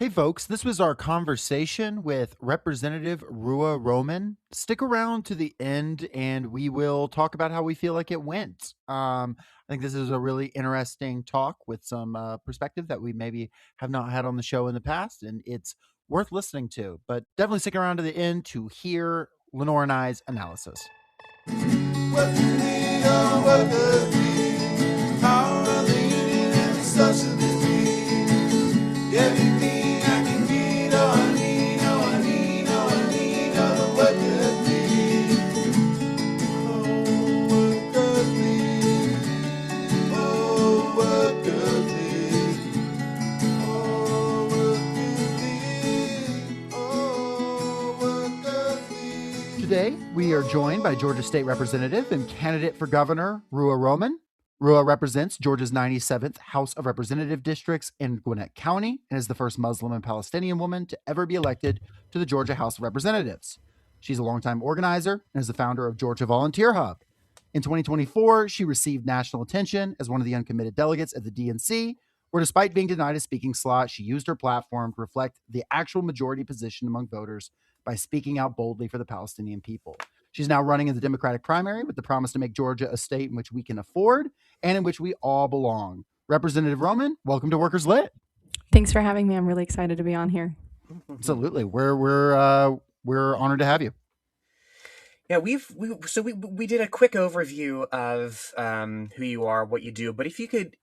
Hey, folks, this was our conversation with Representative Ruwa Romman. Stick around to the end and we will talk about how we feel like it went. I think this is a really interesting talk with some perspective that we maybe have not had on the show in the past, and it's worth listening to. But definitely stick around to the end to hear Lenore and I's analysis. What do we know? What does we? How are they eating and the socialist be? Everything I can get, oh I need, oh I need, oh I need, oh what does we? Oh what does we? Oh what does we? Oh what does we? Today, we are joined by Georgia State Representative and candidate for governor, Ruwa Romman. Ruwa represents Georgia's 97th House of Representative districts in Gwinnett County and is the first Muslim and Palestinian woman to ever be elected to the Georgia House of Representatives. She's a longtime organizer and is the founder of Georgia Volunteer Hub. In 2024, she received national attention as one of the uncommitted delegates at the DNC, where despite being denied a speaking slot, she used her platform to reflect the actual majority position among voters by speaking out boldly for the Palestinian people. She's now running in the Democratic primary with the promise to make Georgia a state in which we can afford and in which we all belong. Representative Romman, welcome to Workers Lit. Thanks for having me. I'm really excited to be on here. Absolutely, we're honored to have you. Yeah, we did a quick overview of who you are, what you do. But if you could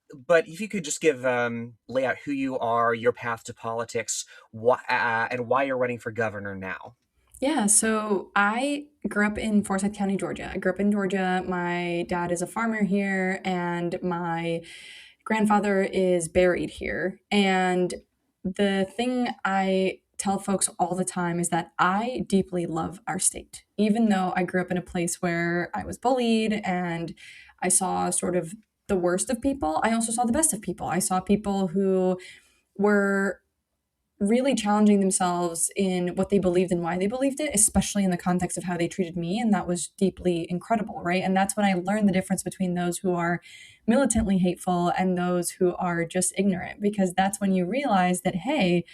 just give lay out who you are, your path to politics, and why you're running for governor now. Yeah, so I grew up in Forsyth County, Georgia. I grew up in Georgia. My dad is a farmer here, and my grandfather is buried here. And the thing I tell folks all the time is that I deeply love our state. Even though I grew up in a place where I was bullied and I saw sort of the worst of people, I also saw the best of people. I saw people who were really challenging themselves in what they believed and why they believed it, especially in the context of how they treated me. And that was deeply incredible, right? And that's when I learned the difference between those who are militantly hateful and those who are just ignorant, because that's when you realize that, hey,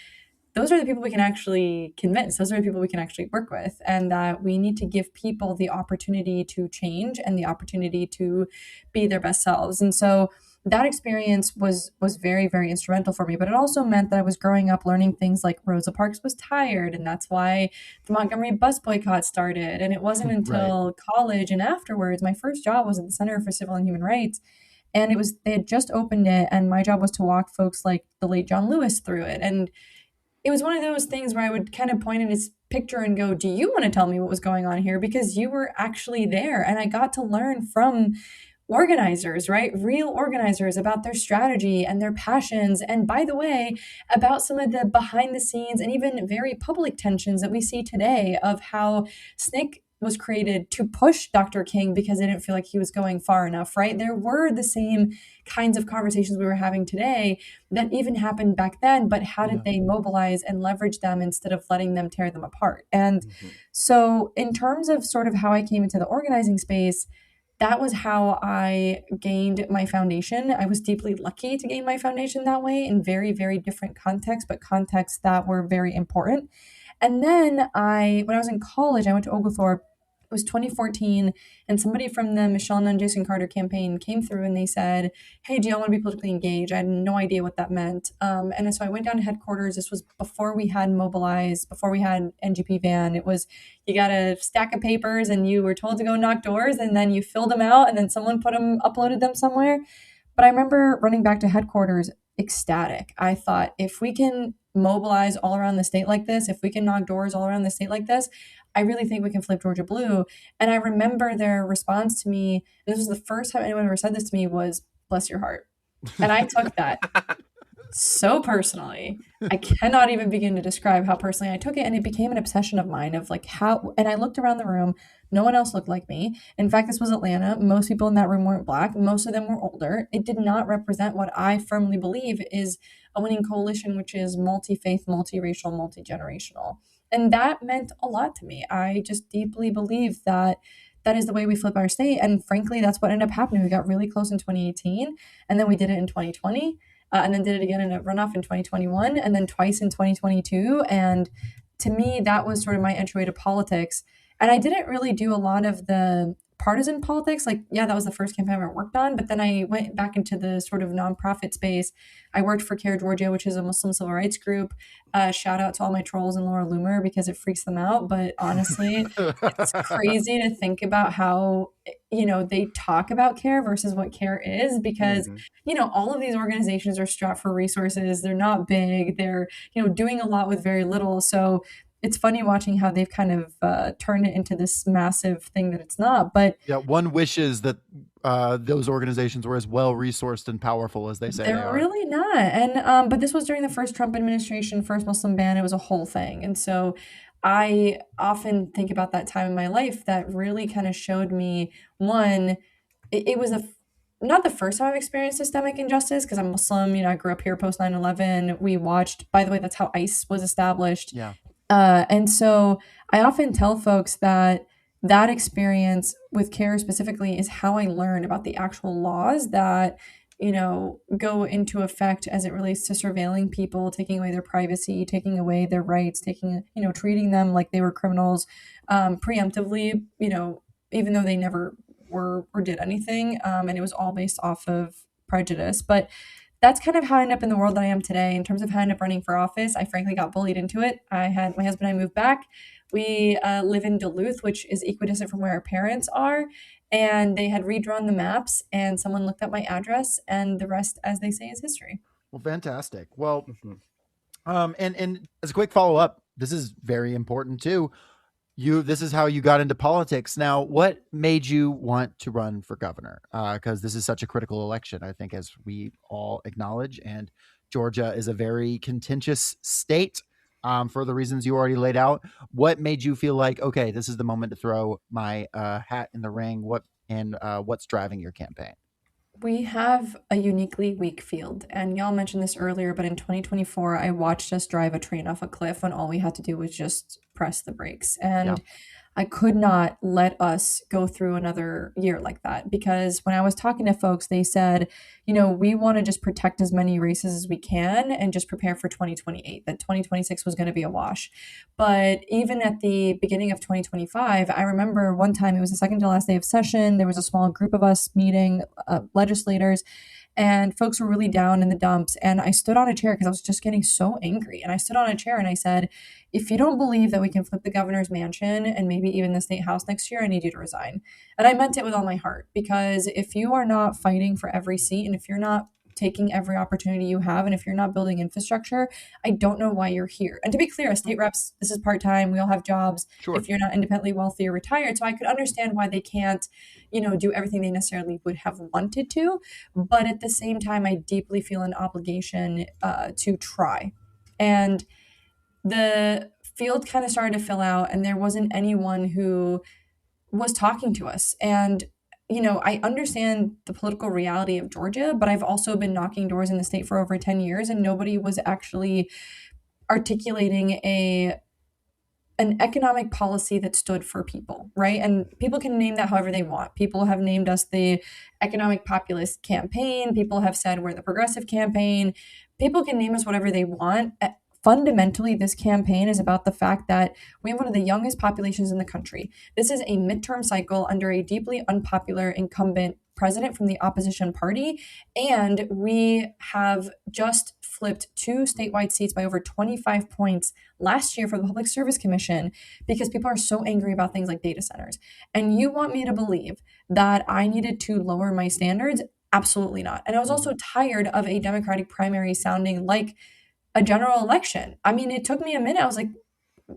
those are the people we can actually convince. Those are the people we can actually work with. And that we need to give people the opportunity to change and the opportunity to be their best selves. And so that experience was very, very instrumental for me. But it also meant that I was growing up learning things like Rosa Parks was tired, and that's why the Montgomery bus boycott started. And it wasn't until college and afterwards, my first job was at the Center for Civil and Human Rights. And they had just opened it, and my job was to walk folks like the late John Lewis through it. And it was one of those things where I would kind of point at his picture and go, do you want to tell me what was going on here? Because you were actually there. And I got to learn from organizers, right? Real organizers about their strategy and their passions. And by the way, about some of the behind the scenes and even very public tensions that we see today of how SNCC was created to push Dr. King because they didn't feel like he was going far enough, right? There were the same kinds of conversations we were having today that even happened back then, but how did they mobilize and leverage them instead of letting them tear them apart? And so in terms of sort of how I came into the organizing space, that was how I gained my foundation. I was deeply lucky to gain my foundation that way in very, very different contexts, but contexts that were very important. And then when I was in college, I went to Oglethorpe. It was 2014, and somebody from the Michelle Nunn Jason Carter campaign came through and they said, hey, do y'all want to be politically engaged? I had no idea what that meant. And so I went down to headquarters. This was before we had Mobilize, before we had NGP Van. It was, you got a stack of papers and you were told to go knock doors, and then you filled them out, and then someone uploaded them somewhere. But I remember running back to headquarters ecstatic. I thought, if we can mobilize all around the state like this, if we can knock doors all around the state like this, I really think we can flip Georgia blue. And I remember their response to me, this was the first time anyone ever said this to me, was, bless your heart. And I took that so personally. I cannot even begin to describe how personally I took it. And it became an obsession of mine of like how, and I looked around the room, no one else looked like me. In fact, this was Atlanta. Most people in that room weren't Black. Most of them were older. It did not represent what I firmly believe is a winning coalition, which is multi-faith, multiracial, multi-generational. And that meant a lot to me. I just deeply believe that that is the way we flip our state. And frankly, that's what ended up happening. We got really close in 2018, and then we did it in 2020. and then did it again in a runoff in 2021 and then twice in 2022. And to me, that was sort of my entryway to politics. And I didn't really do a lot of the partisan politics. Like, yeah, that was the first campaign I ever worked on. But then I went back into the sort of nonprofit space. I worked for Care Georgia, which is a Muslim civil rights group. Shout out to all my trolls and Laura Loomer because it freaks them out. But honestly, it's crazy to think about how, they talk about care versus what care is, because, all of these organizations are strapped for resources. They're not big. They're, doing a lot with very little. So it's funny watching how they've kind of turned it into this massive thing that it's not. But yeah, one wishes that those organizations were as well resourced and powerful as they say they they're are. really not. And but this was during the first Trump administration, first Muslim ban. It was a whole thing. And so I often think about that time in my life that really kind of showed me, one, it was not the first time I've experienced systemic injustice because I'm Muslim. I grew up here post 9/11. We watched, by the way, that's how ICE was established. Yeah. And so I often tell folks that experience with care specifically is how I learned about the actual laws that, go into effect as it relates to surveilling people, taking away their privacy, taking away their rights, treating them like they were criminals, preemptively, even though they never were or did anything. And it was all based off of prejudice. But that's kind of how I ended up in the world that I am today. In terms of how I ended up running for office, I frankly got bullied into it. I had my husband and I moved back. We live in Duluth, which is equidistant from where our parents are. And they had redrawn the maps and someone looked up my address, and the rest, as they say, is history. Well, fantastic. Well, and as a quick follow up, this is very important too. This is how you got into politics. Now, what made you want to run for governor? Because this is such a critical election, I think, as we all acknowledge. And Georgia is a very contentious state for the reasons you already laid out. What made you feel like, okay, this is the moment to throw my hat in the ring? What's driving your campaign? We have a uniquely weak field, and y'all mentioned this earlier, but in 2024, I watched us drive a train off a cliff when all we had to do was just press the brakes. And I could not let us go through another year like that, because when I was talking to folks, they said, we want to just protect as many races as we can and just prepare for 2028, that 2026 was going to be a wash. But even at the beginning of 2025, I remember one time, it was the second to last day of session. There was a small group of us meeting, legislators, and folks were really down in the dumps. And I stood on a chair because I was just getting so angry. And I stood on a chair and I said, if you don't believe that we can flip the governor's mansion and maybe even the state house next year, I need you to resign. And I meant it with all my heart, because if you are not fighting for every seat, and if you're not taking every opportunity you have, and if you're not building infrastructure, I don't know why you're here. And to be clear, as state reps, this is part-time. We all have jobs. Sure. If you're not independently wealthy or retired. So I could understand why they can't, do everything they necessarily would have wanted to. But at the same time, I deeply feel an obligation to try. And the field kind of started to fill out, and there wasn't anyone who was talking to us. And I understand the political reality of Georgia, but I've also been knocking doors in the state for over 10 years, and nobody was actually articulating an economic policy that stood for people, right? And people can name that however they want. People have named us the economic populist campaign. People have said we're the progressive campaign. People can name us whatever they want. Fundamentally, this campaign is about the fact that we have one of the youngest populations in the country. This is a midterm cycle under a deeply unpopular incumbent president from the opposition party. And we have just flipped 2 statewide seats by over 25 points last year for the Public Service Commission, because people are so angry about things like data centers. And you want me to believe that I needed to lower my standards? Absolutely not. And I was also tired of a Democratic primary sounding like a general election. I mean, it took me a minute. I was like,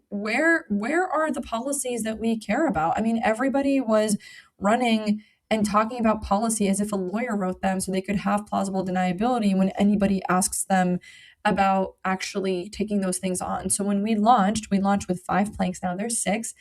where are the policies that we care about? I mean, everybody was running and talking about policy as if a lawyer wrote them so they could have plausible deniability when anybody asks them about actually taking those things on. So when we launched with 5 planks. Now there's 6.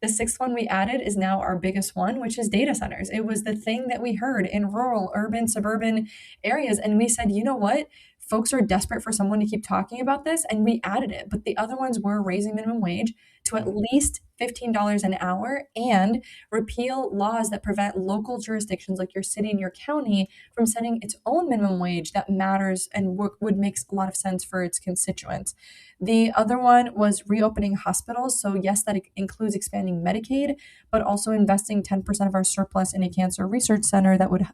The 6th one we added is now our biggest one, which is data centers. It was the thing that we heard in rural, urban, suburban areas. And we said, you know what? folks are desperate for someone to keep talking about this, and we added it. But the other ones were raising minimum wage to at least $15 an hour and repeal laws that prevent local jurisdictions like your city and your county from setting its own minimum wage that matters and would make a lot of sense for its constituents. The other one was reopening hospitals. So yes, that includes expanding Medicaid, but also investing 10% of our surplus in a cancer research center that would,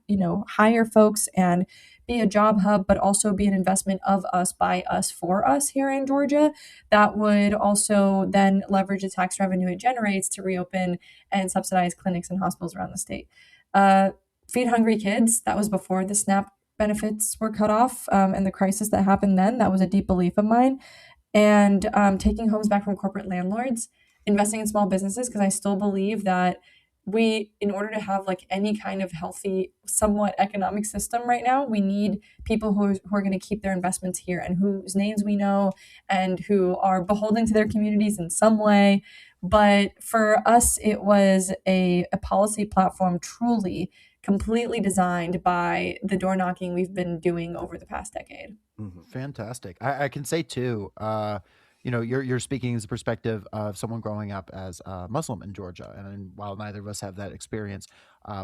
hire folks and be a job hub, but also be an investment of us, by us, for us here in Georgia. That would also then leverage the tax revenue it generates to reopen and subsidize clinics and hospitals around the state. Feed hungry kids, that was before the SNAP benefits were cut off, and the crisis that happened then. That was a deep belief of mine. And taking homes back from corporate landlords, investing in small businesses, because I still believe that in order to have like any kind of healthy, somewhat economic system right now, we need people who are going to keep their investments here and whose names we know and who are beholden to their communities in some way. But for us, it was a policy platform truly completely designed by the door knocking we've been doing over the past decade. Fantastic. I can say too, you're speaking as a perspective of someone growing up as a Muslim in Georgia. And while neither of us have that experience,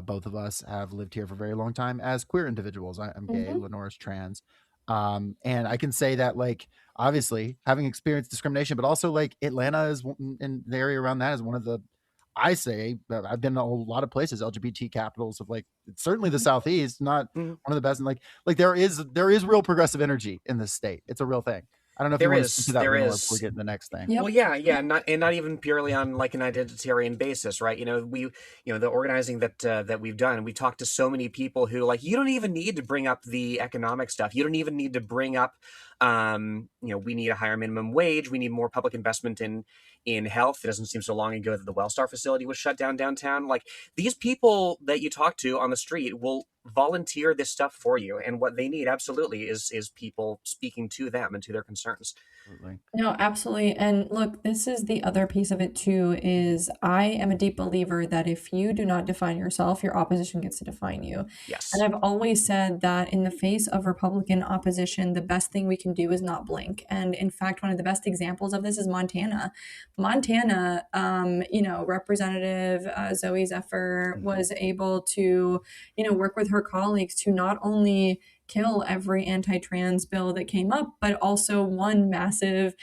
both of us have lived here for a very long time as queer individuals. I'm gay, Lenore's trans. And I can say that, like, obviously having experienced discrimination, but also like Atlanta is in the area around that is one of the, I say, I've been in a lot of places, LGBT capitals of like, certainly the Southeast, not one of the best. And like there is real progressive energy in this state. It's a real thing. I don't know if you want to speak to that more before we get to the next thing. Yep. Well, yeah, not even purely on like an identitarian basis, right? The organizing that we've done, we talked to so many people who, like, you don't even need to bring up the economic stuff. You don't even need to bring up, we need a higher minimum wage. We need more public investment in health. It doesn't seem so long ago that the Wellstar facility was shut down downtown. Like, these people that you talk to on the street will volunteer this stuff for you, and what they need absolutely is people speaking to them and to their concerns. Absolutely. No, absolutely. And look, this is the other piece of it too, is I am a deep believer that if you do not define yourself, your opposition gets to define you. Yes. And I've always said that in the face of Republican opposition, the best thing we can do is not blink. And in fact, one of the best examples of this is Montana. Representative Zoe Zephyr was able to, work with her colleagues to not only kill every anti-trans bill that came up, but also won massive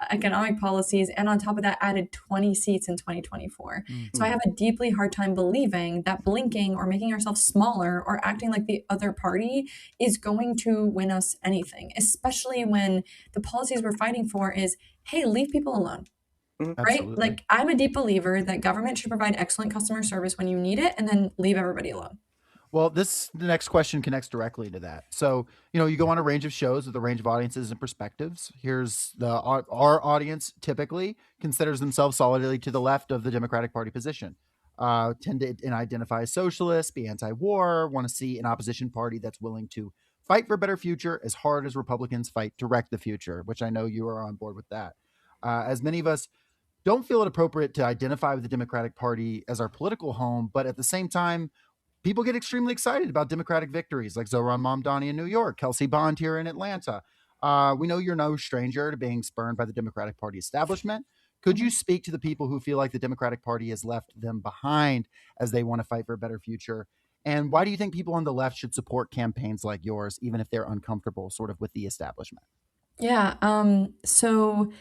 economic policies, and on top of that added 20 seats in 2024. So I have a deeply hard time believing that blinking or making ourselves smaller or acting like the other party is going to win us anything, especially when the policies we're fighting for is, hey, leave people alone. Right? Absolutely. Like, I'm a deep believer that government should provide excellent customer service when you need it and then leave everybody alone. Well, the next question connects directly to that. So, you go on a range of shows with a range of audiences and perspectives. Here's our audience typically considers themselves solidly to the left of the Democratic Party position. Tend to identify as socialists, be anti-war, want to see an opposition party that's willing to fight for a better future as hard as Republicans fight to wreck the future, which I know you are on board with that. As many of us don't feel it appropriate to identify with the Democratic Party as our political home, but at the same time, people get extremely excited about Democratic victories like Zohran Mamdani in New York, Kelsey Bond here in Atlanta. We know you're no stranger to being spurned by the Democratic Party establishment. Could you speak to the people who feel like the Democratic Party has left them behind as they want to fight for a better future? And why do you think people on the left should support campaigns like yours, even if they're uncomfortable sort of with the establishment? Yeah. So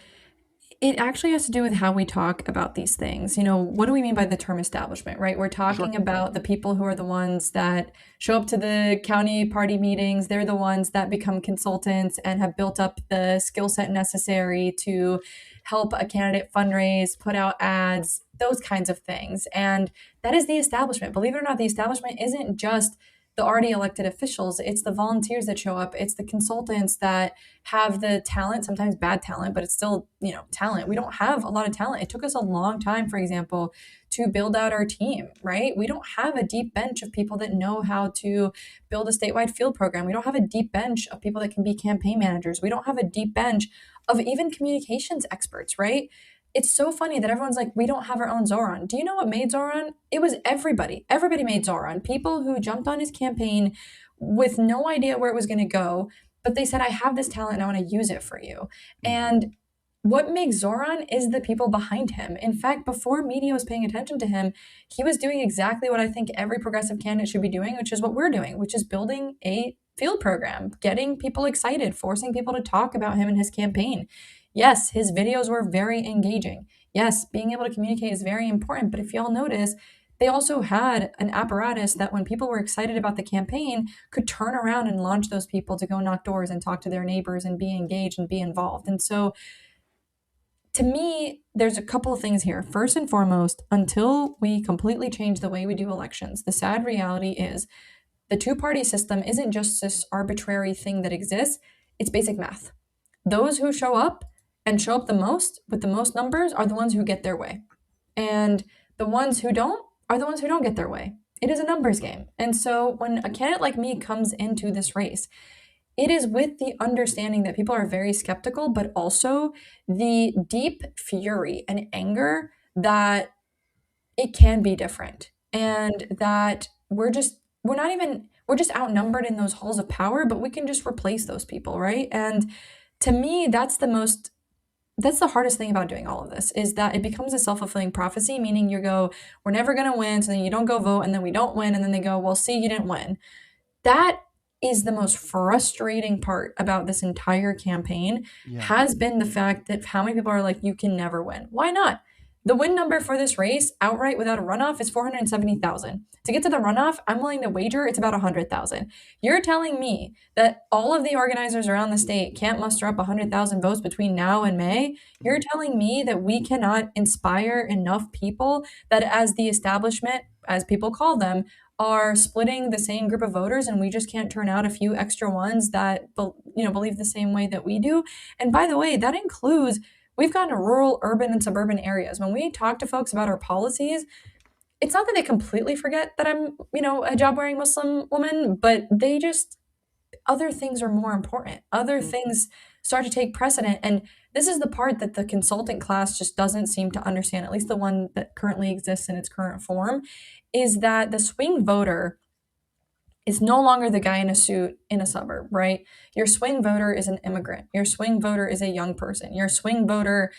it actually has to do with how we talk about these things. What do we mean by the term establishment, right? We're talking about the people who are the ones that show up to the county party meetings. They're the ones that become consultants and have built up the skill set necessary to help a candidate fundraise, put out ads, those kinds of things. And that is the establishment. Believe it or not, the establishment isn't just the already elected officials. It's the volunteers that show up. It's the consultants that have the talent, sometimes bad talent, but it's still, talent. We don't have a lot of talent. It took us a long time, for example, to build out our team, right? We don't have a deep bench of people that know how to build a statewide field program. We don't have a deep bench of people that can be campaign managers. We don't have a deep bench of even communications experts, right? It's so funny that everyone's like, we don't have our own Zohran. Do you know what made Zohran? It was everybody. Everybody made Zohran. People who jumped on his campaign with no idea where it was going to go, but they said, I have this talent and I want to use it for you. And what makes Zoran is the people behind him. In fact, before media was paying attention to him, he was doing exactly what I think every progressive candidate should be doing, which is what we're doing, which is building a field program, getting people excited, forcing people to talk about him and his campaign. Yes, his videos were very engaging. Yes, being able to communicate is very important. But if y'all notice, they also had an apparatus that when people were excited about the campaign could turn around and launch those people to go knock doors and talk to their neighbors and be engaged and be involved. And so to me, there's a couple of things here. First and foremost, until we completely change the way we do elections, the sad reality is the two-party system isn't just this arbitrary thing that exists. It's basic math. Those who show up and show up the most with the most numbers are the ones who get their way. And the ones who don't are the ones who don't get their way. It is a numbers game. And so when a candidate like me comes into this race, it is with the understanding that people are very skeptical, but also the deep fury and anger that it can be different. And that we're just outnumbered in those halls of power, but we can just replace those people, right? And to me, that's the hardest thing about doing all of this, is that it becomes a self-fulfilling prophecy, meaning you go, we're never going to win, so then you don't go vote, and then we don't win, and then they go, well, see, you didn't win. That is the most frustrating part about this entire campaign, has been the fact that how many people are like, you can never win. Why not? The win number for this race outright without a runoff is 470,000. To get to the runoff, I'm willing to wager it's about 100,000. You're telling me that all of the organizers around the state can't muster up 100,000 votes between now and May? You're telling me that we cannot inspire enough people that as the establishment, as people call them, are splitting the same group of voters, and we just can't turn out a few extra ones that believe the same way that we do? And by the way, that includes, we've gone to rural, urban, and suburban areas. When we talk to folks about our policies, it's not that they completely forget that I'm, a hijab-wearing Muslim woman, but they just, other things are more important. Other things start to take precedent. And this is the part that the consultant class just doesn't seem to understand, at least the one that currently exists in its current form, is that the swing voter is no longer the guy in a suit in a suburb, right? Your swing voter is an immigrant. Your swing voter is a young person. Your swing voter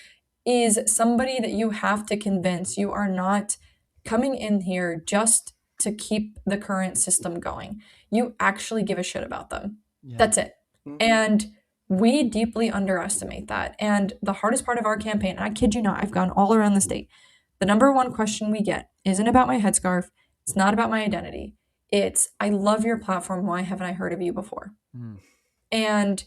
is somebody that you have to convince. You are not coming in here just to keep the current system going. You actually give a shit about them. Yeah. That's it. And we deeply underestimate that. And the hardest part of our campaign, and I kid you not, I've gone all around the state. The number one question we get isn't about my headscarf. It's not about my identity. It's, I love your platform. Why haven't I heard of you before? And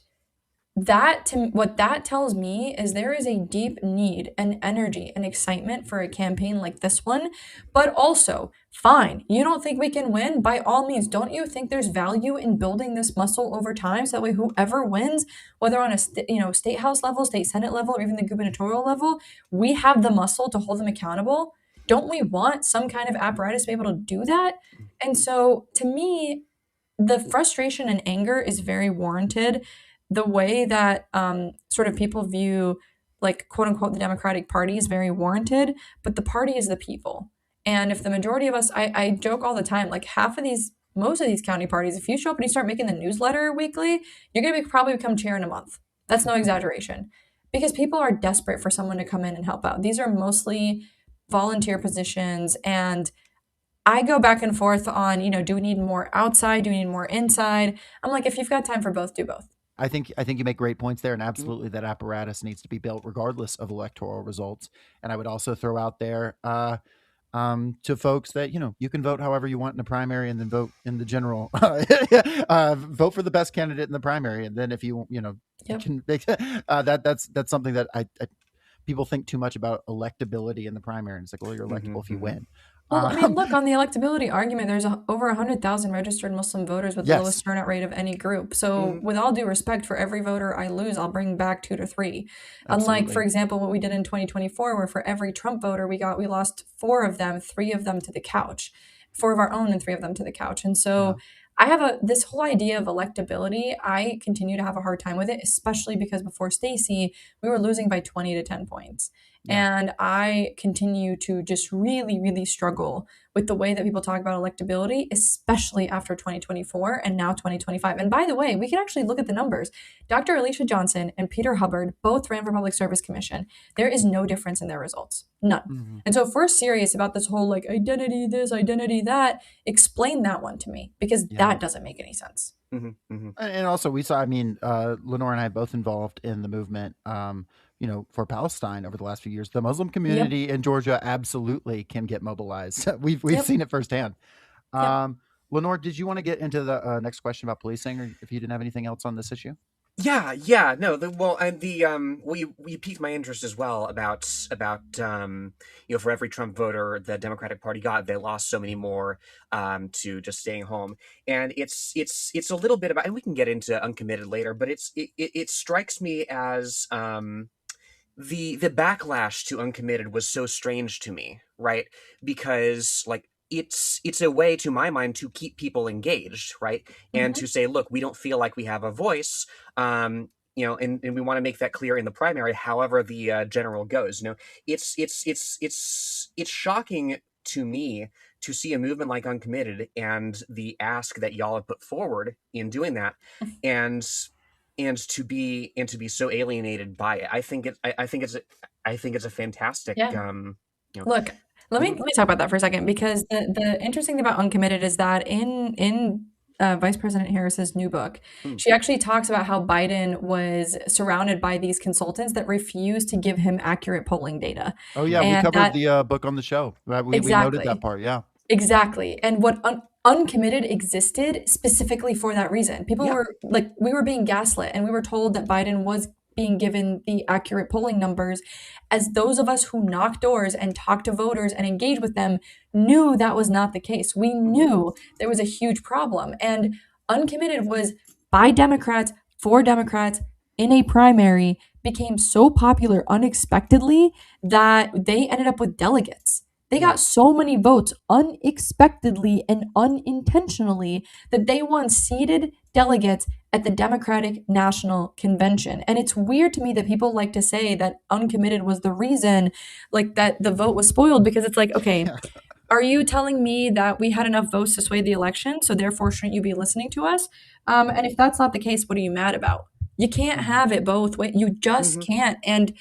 what that tells me is there is a deep need and energy and excitement for a campaign like this one. But also, fine, you don't think we can win? By all means, don't you think there's value in building this muscle over time, so that way whoever wins, whether on a state house level, state senate level, or even the gubernatorial level, we have the muscle to hold them accountable? Don't we want some kind of apparatus to be able to do that? And so, to me, the frustration and anger is very warranted. The way that sort of people view, like, quote unquote, the Democratic Party is very warranted, but the party is the people. And if the majority of us, I joke all the time, like most of these county parties, if you show up and you start making the newsletter weekly, you're going to probably become chair in a month. That's no exaggeration, because people are desperate for someone to come in and help out. These are mostly volunteer positions, and I go back and forth on, do we need more outside? Do we need more inside? I'm like, if you've got time for both, do both. I think you make great points there, and absolutely that apparatus needs to be built regardless of electoral results. And I would also throw out there to folks that, you can vote however you want in the primary, and then vote in the general. Vote for the best candidate in the primary, and then if you can that's something that I people think too much about electability in the primary, and it's like, well, you're electable if you win. Well, I mean, look, on the electability argument, there's over 100,000 registered Muslim voters with the lowest turnout rate of any group. So with all due respect, for every voter I lose, I'll bring back 2 to 3. Absolutely. Unlike, for example, what we did in 2024, where for every Trump voter we lost 4 of them, 3 of them to the couch, 4 of our own and 3 of them to the couch. And so I have this whole idea of electability. I continue to have a hard time with it, especially because before Stacey, we were losing by 20 to 10 points. Yeah. And I continue to just really, really struggle with the way that people talk about electability, especially after 2024 and now 2025. And by the way, we can actually look at the numbers. Dr. Alicia Johnson and Peter Hubbard both ran for Public Service Commission. There is no difference in their results. None. Mm-hmm. And so if we're serious about this whole like identity this, identity that, explain that one to me, because Yeah. that doesn't make any sense. Mm-hmm, mm-hmm. And also we saw, I mean, Lenore and I both involved in the movement, for Palestine over the last few years. The Muslim community in Georgia absolutely can get mobilized. We've seen it firsthand. Lenore, did you want to get into the next question about policing, or if you didn't have anything else on this issue? Yeah, no. You piqued my interest as well about for every Trump voter the Democratic Party got, they lost so many more to just staying home, and it's a little bit about, and we can get into Uncommitted later, but it strikes me as the backlash to Uncommitted was so strange to me, right? Because like it's a way, to my mind, to keep people engaged, right? And to say, look, we don't feel like we have a voice, and we want to make that clear in the primary, however the general goes. It's shocking to me to see a movement like Uncommitted and the ask that y'all have put forward in doing that, and to be so alienated by it. I think it's a fantastic. Look, let me talk about that for a second, because the interesting thing about Uncommitted is that in Vice President Harris's new book, she actually talks about how Biden was surrounded by these consultants that refused to give him accurate polling data. Oh yeah, we covered the book on the show. We noted that part. Yeah, exactly. And what Uncommitted existed specifically for that reason. People were like, we were being gaslit, and we were told that Biden was being given the accurate polling numbers, as those of us who knock doors and talk to voters and engage with them knew that was not the case. We knew there was a huge problem. And Uncommitted was by Democrats, for Democrats, in a primary, became so popular unexpectedly that they ended up with delegates. They got so many votes unexpectedly and unintentionally that they won seated delegates at the Democratic National Convention. And it's weird to me that people like to say that Uncommitted was the reason, like, that the vote was spoiled, because it's like, okay, are you telling me that we had enough votes to sway the election, so therefore shouldn't you be listening to us? And if that's not the case, what are you mad about? You can't have it both ways. You just can't. And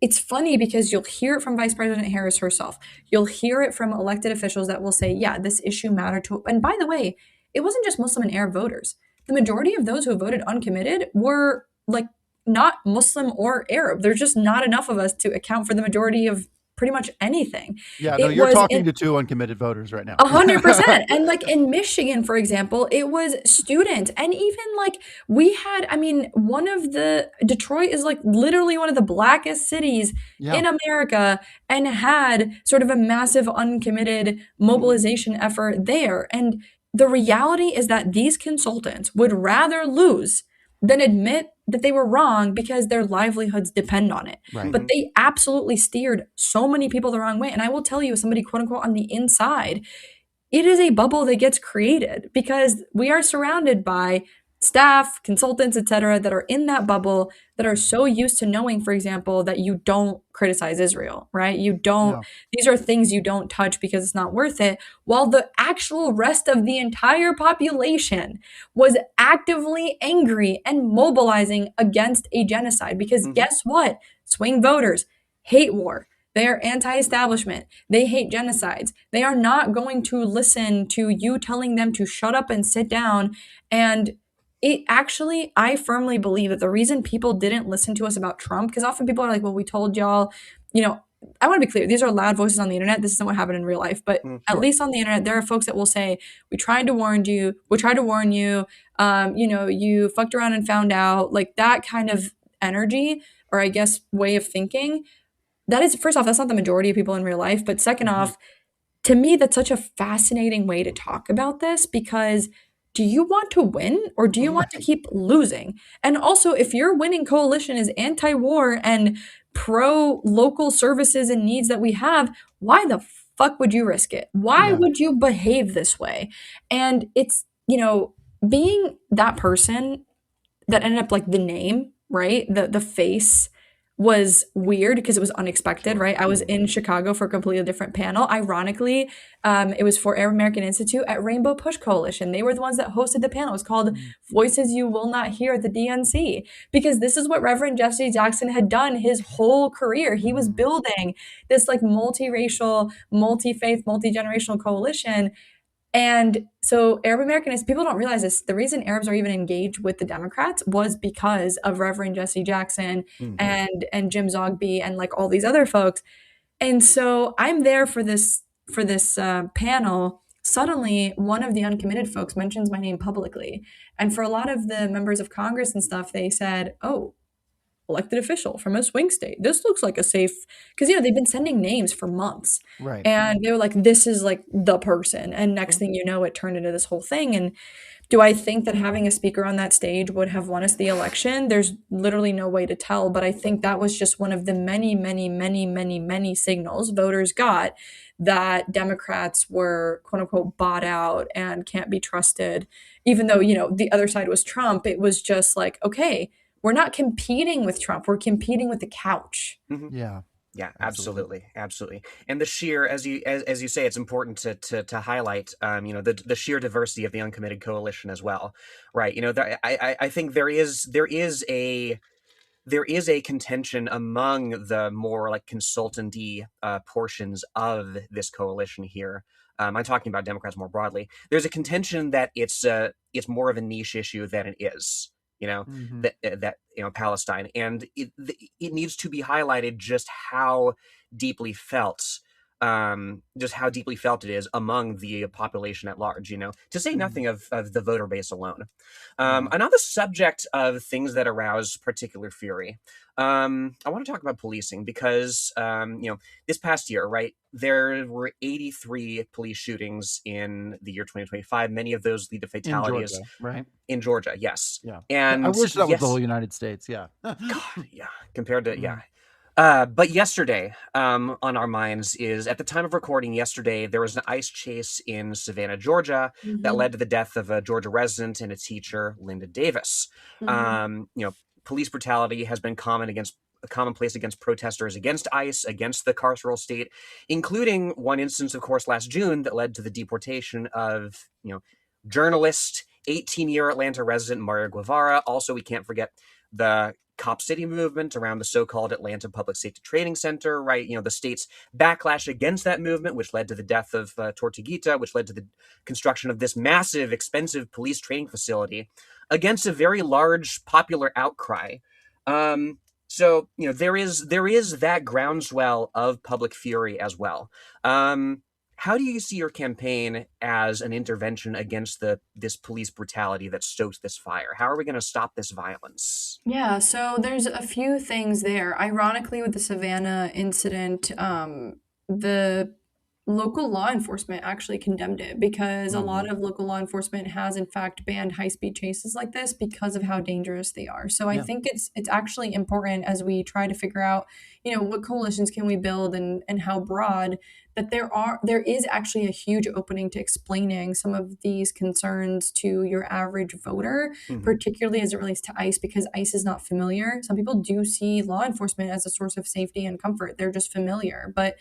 it's funny because you'll hear it from Vice President Harris herself. You'll hear it from elected officials that will say, yeah, this issue mattered to. And by the way, it wasn't just Muslim and Arab voters. The majority of those who voted Uncommitted were like not Muslim or Arab. There's just not enough of us to account for the majority of pretty much anything. Yeah, no, you're talking to two uncommitted voters right now. 100%. And like in Michigan, for example, it was students. And even like we had, I mean, Detroit is like literally one of the blackest cities in America, and had sort of a massive Uncommitted mobilization effort there. And the reality is that these consultants would rather lose than admit that they were wrong, because their livelihoods depend on it. Right. But they absolutely steered so many people the wrong way. And I will tell you, as somebody, quote unquote, on the inside, it is a bubble that gets created because we are surrounded by staff, consultants, etc., that are in that bubble, that are so used to knowing, for example, that you don't criticize Israel, right? You don't, these are things you don't touch because it's not worth it, while the actual rest of the entire population was actively angry and mobilizing against a genocide. Because guess what? Swing voters hate war. They are anti-establishment. They hate genocides. They are not going to listen to you telling them to shut up and sit down. And it actually, I firmly believe that the reason people didn't listen to us about Trump, because often people are like, well, we told y'all, I want to be clear. These are loud voices on the internet. This isn't what happened in real life. But at least on the internet, there are folks that will say, we tried to warn you. We tried to warn you. You fucked around and found out. Like that kind of energy, or I guess way of thinking. That is, first off, that's not the majority of people in real life. But second off, to me, that's such a fascinating way to talk about this, because do you want to win or do you want to keep losing? And also, if your winning coalition is anti-war and pro-local services and needs that we have, why the fuck would you risk it? Why would you behave this way? And it's, being that person that ended up like the name, right? The face was weird because it was unexpected, Sure. right? I was in Chicago for a completely different panel. Ironically, it was for Arab American Institute at Rainbow Push Coalition. They were the ones that hosted the panel. It was called Voices You Will Not Hear at the DNC, because this is what Reverend Jesse Jackson had done his whole career. He was building this like multiracial, multi-faith, multi-generational coalition. And so Arab Americanists, people don't realize this. The reason Arabs are even engaged with the Democrats was because of Reverend Jesse Jackson and Jim Zogby and like all these other folks. And so I'm there for this panel. Suddenly, one of the uncommitted folks mentions my name publicly, and for a lot of the members of Congress and stuff, they said, "Oh, elected official from a swing state. This looks like a safe," because they've been sending names for months, Right. and they were like, "This is like the person." And next thing you know, it turned into this whole thing. And do I think that having a speaker on that stage would have won us the election? There's literally no way to tell, but I think that was just one of the many, many, many, many, many signals voters got that Democrats were quote unquote bought out and can't be trusted. Even though, the other side was Trump, it was just like, okay, we're not competing with Trump, we're competing with the couch. Yeah. Yeah, Absolutely. absolutely. And the sheer, as you say, it's important to highlight, the sheer diversity of the uncommitted coalition as well, right? I think there is a contention among the more like consultancy portions of this coalition here. I'm talking about Democrats more broadly. There's a contention that it's more of a niche issue than it is. That Palestine, and it needs to be highlighted just how deeply felt it is among the population at large. To say nothing of the voter base alone. And on the subject of things that arouse particular fury, I want to talk about policing because this past year, right, there were 83 police shootings in the year 2025. Many of those lead to In fatalities. Georgia, right? In Georgia, yes. Yeah. And I wish that was yes, the whole United States. Yeah. God, yeah, compared to, yeah. But yesterday, on our minds is, at the time of recording yesterday, there was an ICE chase in Savannah, Georgia, that led to the death of a Georgia resident and a teacher, Linda Davis. Police brutality has been commonplace against protesters, against ICE, against the carceral state, including one instance, of course, last June that led to the deportation of, journalist, 18-year Atlanta resident Mario Guevara. Also, we can't forget the Cop City movement around the so-called Atlanta Public Safety Training Center, right? The state's backlash against that movement, which led to the death of Tortuguita, which led to the construction of this massive, expensive police training facility against a very large popular outcry. So, there is that groundswell of public fury as well. How do you see your campaign as an intervention against this police brutality that stoked this fire? How are we going to stop this violence? Yeah, so there's a few things there. Ironically, with the Savannah incident, the local law enforcement actually condemned it because a lot of local law enforcement has in fact banned high-speed chases like this because of how dangerous they are. So I think it's actually important as we try to figure out, what coalitions can we build and how broad, that there is actually a huge opening to explaining some of these concerns to your average voter, particularly as it relates to ICE, because ICE is not familiar. Some people do see law enforcement as a source of safety and comfort. They're just familiar, but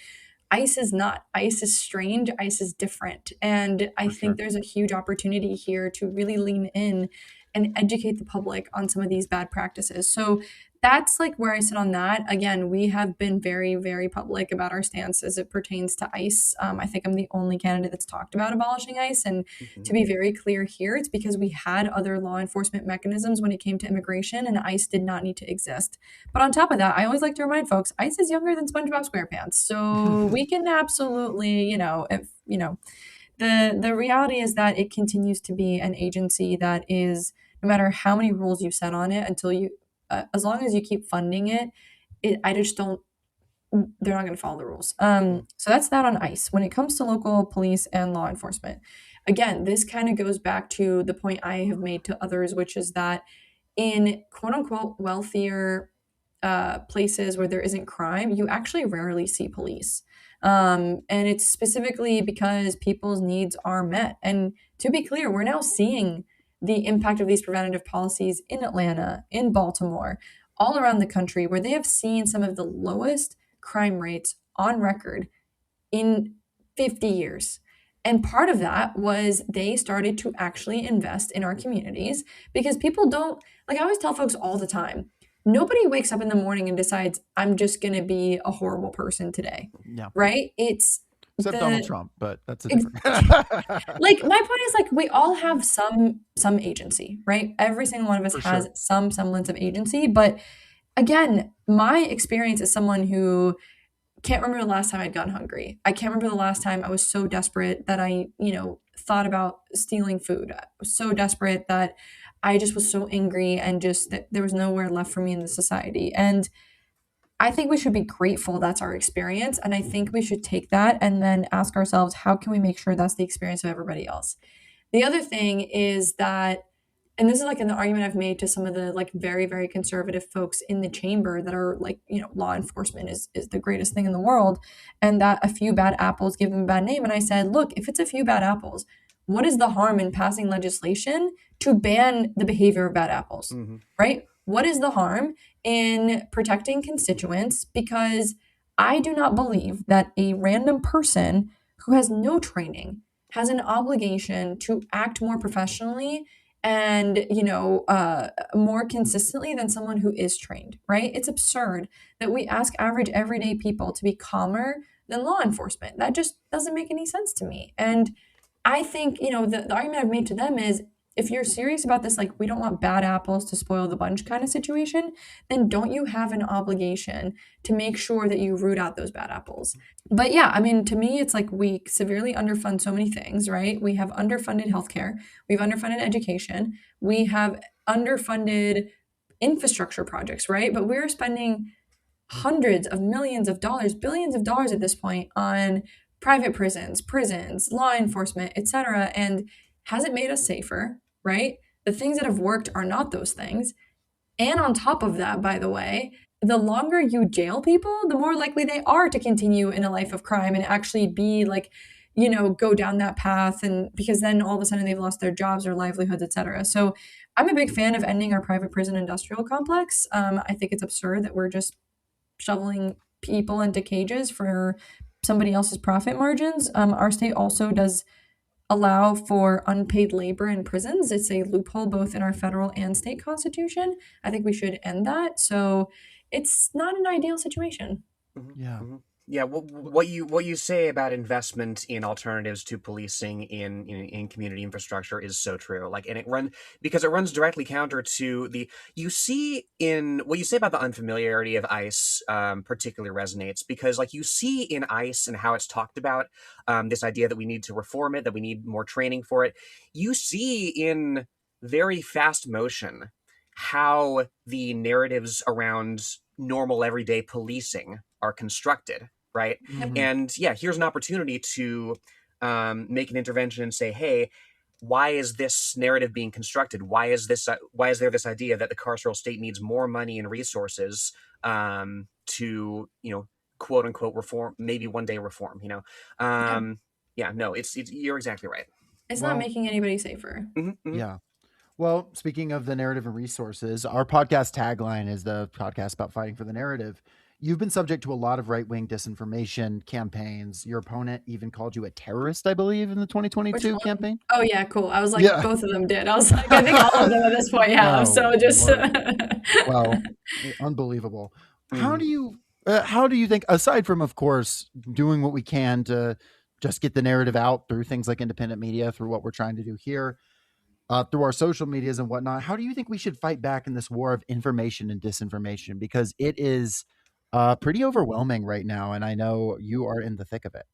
ICE is not. ICE is strange. ICE is different. And I think there's a huge opportunity here to really lean in and educate the public on some of these bad practices. So that's like where I sit on that. Again, we have been very, very public about our stance as it pertains to ICE. I think I'm the only candidate that's talked about abolishing ICE. And to be very clear here, it's because we had other law enforcement mechanisms when it came to immigration, and ICE did not need to exist. But on top of that, I always like to remind folks, ICE is younger than SpongeBob SquarePants. So we can absolutely, the reality is that it continues to be an agency that is, no matter how many rules you set on it, until you, as long as you keep funding it, I just don't, they're not going to follow the rules. So that's that on ICE. When it comes to local police and law enforcement, again, this kind of goes back to the point I have made to others, which is that in quote unquote wealthier places where there isn't crime, you actually rarely see police. And it's specifically because people's needs are met. And to be clear, we're now seeing the impact of these preventative policies in Atlanta, in Baltimore, all around the country where they have seen some of the lowest crime rates on record in 50 years. And part of that was they started to actually invest in our communities, because people don't, like I always tell folks all the time, nobody wakes up in the morning and decides, I'm just going to be a horrible person today. Yeah. Right? It's Except Donald Trump, but that's a Ex- different. like, my point is, like, we all have some agency, right? Every single one of us For has sure. some semblance of agency. But again, my experience as someone who can't remember the last time I'd gotten hungry. I can't remember the last time I was so desperate that I, thought about stealing food. I was so desperate that I just was so angry, and just that there was nowhere left for me in the society. And I think we should be grateful that's our experience. And I think we should take that and then ask ourselves, how can we make sure that's the experience of everybody else? The other thing is that, and this is like an argument I've made to some of the like very, very conservative folks in the chamber that are like, law enforcement is the greatest thing in the world, and that a few bad apples give them a bad name. And I said, look, if it's a few bad apples, what is the harm in passing legislation to ban the behavior of bad apples, right? What is the harm in protecting constituents? Because I do not believe that a random person who has no training has an obligation to act more professionally and more consistently than someone who is trained, right? It's absurd that we ask average everyday people to be calmer than law enforcement. That just doesn't make any sense to me. And I think, the argument I've made to them is, if you're serious about this, like, we don't want bad apples to spoil the bunch kind of situation, then don't you have an obligation to make sure that you root out those bad apples? But yeah, I mean, to me, it's like we severely underfund so many things, right? We have underfunded healthcare, we have underfunded education, we have underfunded infrastructure projects, right? But we're spending hundreds of millions of dollars, billions of dollars at this point on private prisons, law enforcement, etc. And has it made us safer, right? The things that have worked are not those things. And on top of that, by the way, the longer you jail people, the more likely they are to continue in a life of crime and actually be like, go down that path. And because then all of a sudden they've lost their jobs or livelihoods, etc. So I'm a big fan of ending our private prison industrial complex. I think it's absurd that we're just shoveling people into cages for somebody else's profit margins. Our state also does allow for unpaid labor in prisons. It's a loophole both in our federal and state constitution. I think we should end that. So it's not an ideal situation. Yeah. Yeah, what you say about investment in alternatives to policing in community infrastructure is so true. Like, and it runs directly counter to you see in what you say about the unfamiliarity of ICE, particularly resonates, because like you see in ICE and how it's talked about, this idea that we need to reform it, that we need more training for it. You see in very fast motion how the narratives around normal everyday policing are constructed. Right. Mhm. And yeah, here's an opportunity to make an intervention and say, hey, why is this narrative being constructed? Why is there this idea that the carceral state needs more money and resources to, quote unquote, reform, maybe one day reform, Yeah, no, it's you're exactly right. It's not making anybody safer. Yeah. Well, speaking of the narrative and resources, our podcast tagline is the podcast about fighting for the narrative. You've been subject to a lot of right-wing disinformation campaigns. Your opponent even called you a terrorist, I believe, in the 2022 campaign. Oh, yeah, cool. I was like, both of them did. I was like, I think all of them at this point have. So just... Wow, unbelievable. How do you think, aside from, of course, doing what we can to just get the narrative out through things like independent media, through what we're trying to do here, through our social medias and whatnot, how do you think we should fight back in this war of information and disinformation? Because it is pretty overwhelming right now, and I know you are in the thick of it.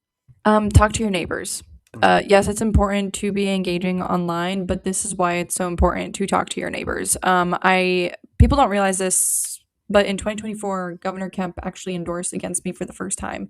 Talk to your neighbors. Yes, it's important to be engaging online, but this is why it's so important to talk to your neighbors. People don't realize this, but in 2024, Governor Kemp actually endorsed against me for the first time.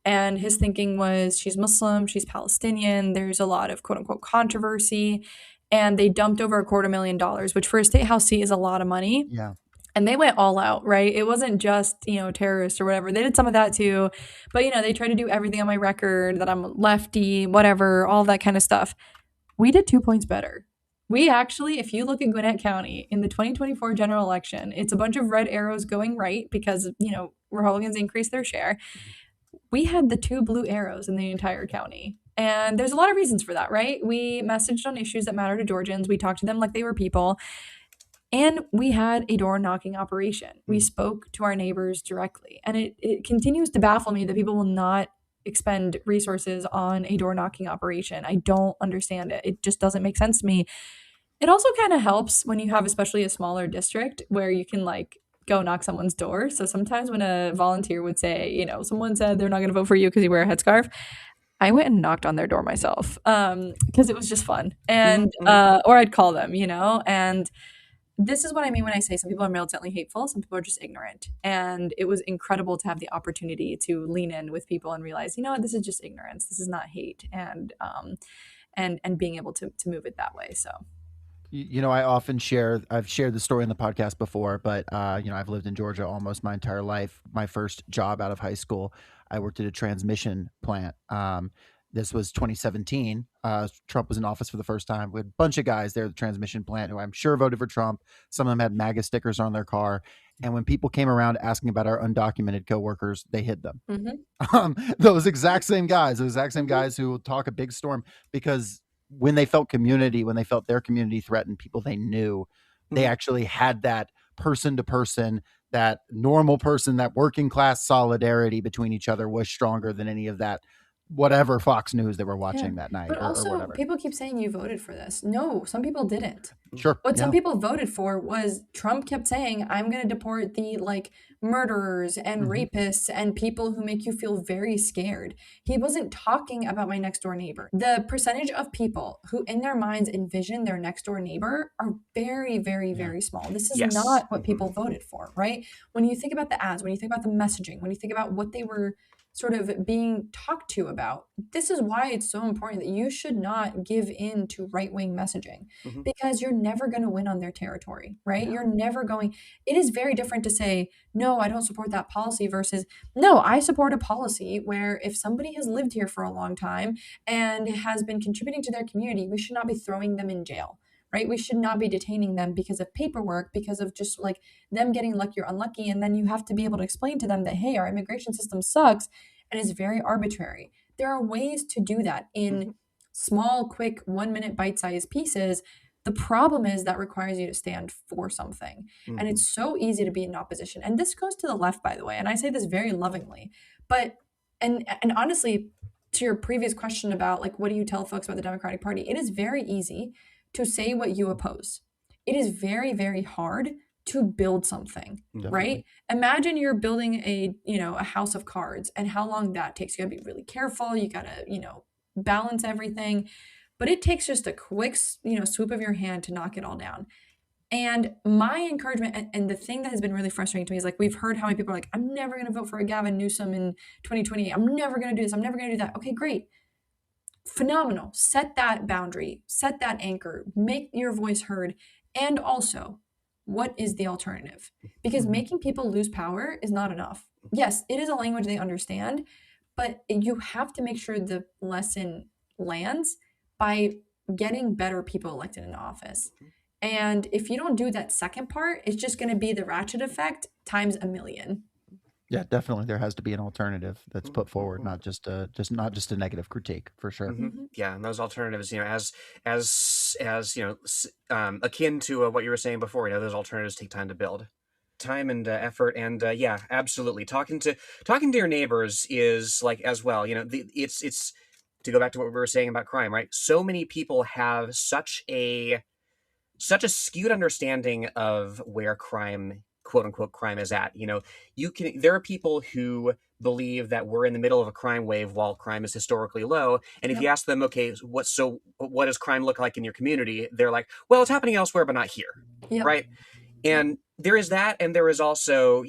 And his thinking was, she's Muslim, she's Palestinian, there's a lot of quote unquote controversy. And they dumped over $250,000, which for a state house seat is a lot of money. Yeah. And they went all out, right? It wasn't just, terrorists or whatever. They did some of that too. But, they tried to do everything on my record, that I'm lefty, whatever, all that kind of stuff. We did 2 points better. We actually, if you look at Gwinnett County in the 2024 general election, it's a bunch of red arrows going right because, Republicans increased their share. We had the 2 blue arrows in the entire county. And there's a lot of reasons for that, right? We messaged on issues that matter to Georgians. We talked to them like they were people. And we had a door knocking operation. We spoke to our neighbors directly. And it continues to baffle me that people will not expend resources on a door knocking operation. I don't understand it. It just doesn't make sense to me. It also kind of helps when you have especially a smaller district where you can go knock someone's door. So sometimes when a volunteer would say, someone said they're not going to vote for you because you wear a headscarf, I went and knocked on their door myself because it was just fun. And or I'd call them, and this is what I mean when I say some people are militantly hateful, some people are just ignorant. And it was incredible to have the opportunity to lean in with people and realize, this is just ignorance. This is not hate. And being able to move it that way. So. I often I've shared the story in the podcast before, but, I've lived in Georgia almost my entire life. My first job out of high school, I worked at a transmission plant. This was 2017. Trump was in office for the first time. We had a bunch of guys there at the transmission plant who I'm sure voted for Trump. Some of them had MAGA stickers on their car. And when people came around asking about our undocumented coworkers, they hid them. Those exact same guys who will talk a big storm because when they felt their community threatened, people they knew, they actually had that person to person, that normal person, that working class solidarity between each other was stronger than any of that, whatever Fox News they were watching that night. But also, whatever. People keep saying you voted for this. No, some people didn't. Sure. What some people voted for was Trump kept saying, I'm going to deport the murderers and rapists and people who make you feel very scared. He wasn't talking about my next door neighbor. The percentage of people who in their minds envision their next door neighbor are very, very, very small. This is not what people voted for, right? When you think about the ads, when you think about the messaging, when you think about what they were sort of being talked to about, this is why it's so important that you should not give in to right-wing messaging because you're never going to win on their territory, right? You're never going. It is very different to say, no, I don't support that policy versus, no, I support a policy where if somebody has lived here for a long time and has been contributing to their community, we should not be throwing them in jail. Right? We should not be detaining them because of paperwork, because of just them getting lucky or unlucky. And then you have to be able to explain to them that, hey, our immigration system sucks and is very arbitrary. There are ways to do that in small, quick, 1-minute bite-sized pieces. The problem is that requires you to stand for something. And it's so easy to be in opposition. And this goes to the left, by the way. And I say this very lovingly. But, and honestly, to your previous question about what do you tell folks about the Democratic Party? It is very easy to say what you oppose. It is very, very hard to build something, right? Imagine you're building a house of cards and how long that takes. You gotta be really careful. You gotta, balance everything, but it takes just a quick, swoop of your hand to knock it all down. And my encouragement and the thing that has been really frustrating to me is we've heard how many people are like, I'm never going to vote for a Gavin Newsom in 2028. I'm never going to do this. I'm never going to do that. Okay, great. Phenomenal. Set that boundary, set that anchor, make your voice heard. And also, what is the alternative? Because making people lose power is not enough. Yes, it is a language they understand, but you have to make sure the lesson lands by getting better people elected into office. And if you don't do that second part, it's just going to be the ratchet effect times a million. Yeah, definitely. There has to be an alternative that's put forward, not just a negative critique, for sure. Yeah, and those alternatives, as akin to what you were saying before, those alternatives take time to build, time and effort, and yeah, absolutely. Talking to your neighbors is as well. It's to go back to what we were saying about crime, right? So many people have such a skewed understanding of where crime, quote unquote, crime is at. There are people who believe that we're in the middle of a crime wave while crime is historically low. And if you ask them, okay, what does crime look like in your community? They're like, well, it's happening elsewhere, but not here. Right. And there is that. And there is also,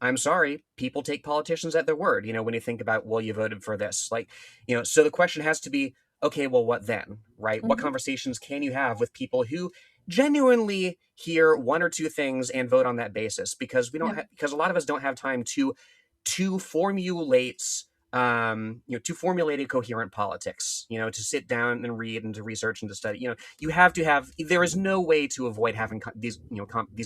I'm sorry, people take politicians at their word, when you think about, well, you voted for this, so the question has to be, okay, well, what then, right? What conversations can you have with people who genuinely hear one or two things and vote on that basis? Because we don't because a lot of us don't have time to formulate to formulate a coherent politics, to sit down and read and to research and to study. You have to have. There is no way to avoid having these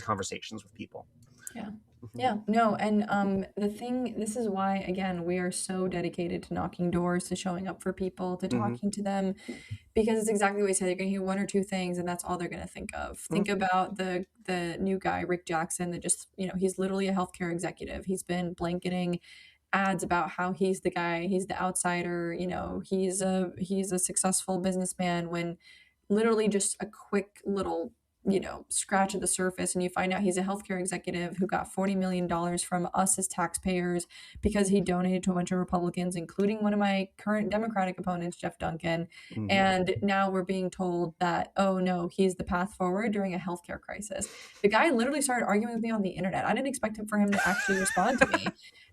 conversations with people. Yeah. Yeah, no, and this is why, again, we are so dedicated to knocking doors, to showing up for people, to talking to them, because it's exactly what you said. You're going to hear one or two things, and that's all they're going to think of. Think about the new guy, Rick Jackson, that just, he's literally a healthcare executive. He's been blanketing ads about how he's the guy, he's the outsider, he's a successful businessman, when literally just a quick little scratch at the surface, and you find out he's a healthcare executive who got $40 million from us as taxpayers because he donated to a bunch of Republicans, including one of my current Democratic opponents, Jeff Duncan. And now we're being told that, oh no, he's the path forward during a healthcare crisis. The guy literally started arguing with me on the internet. I didn't expect for him to actually respond to me.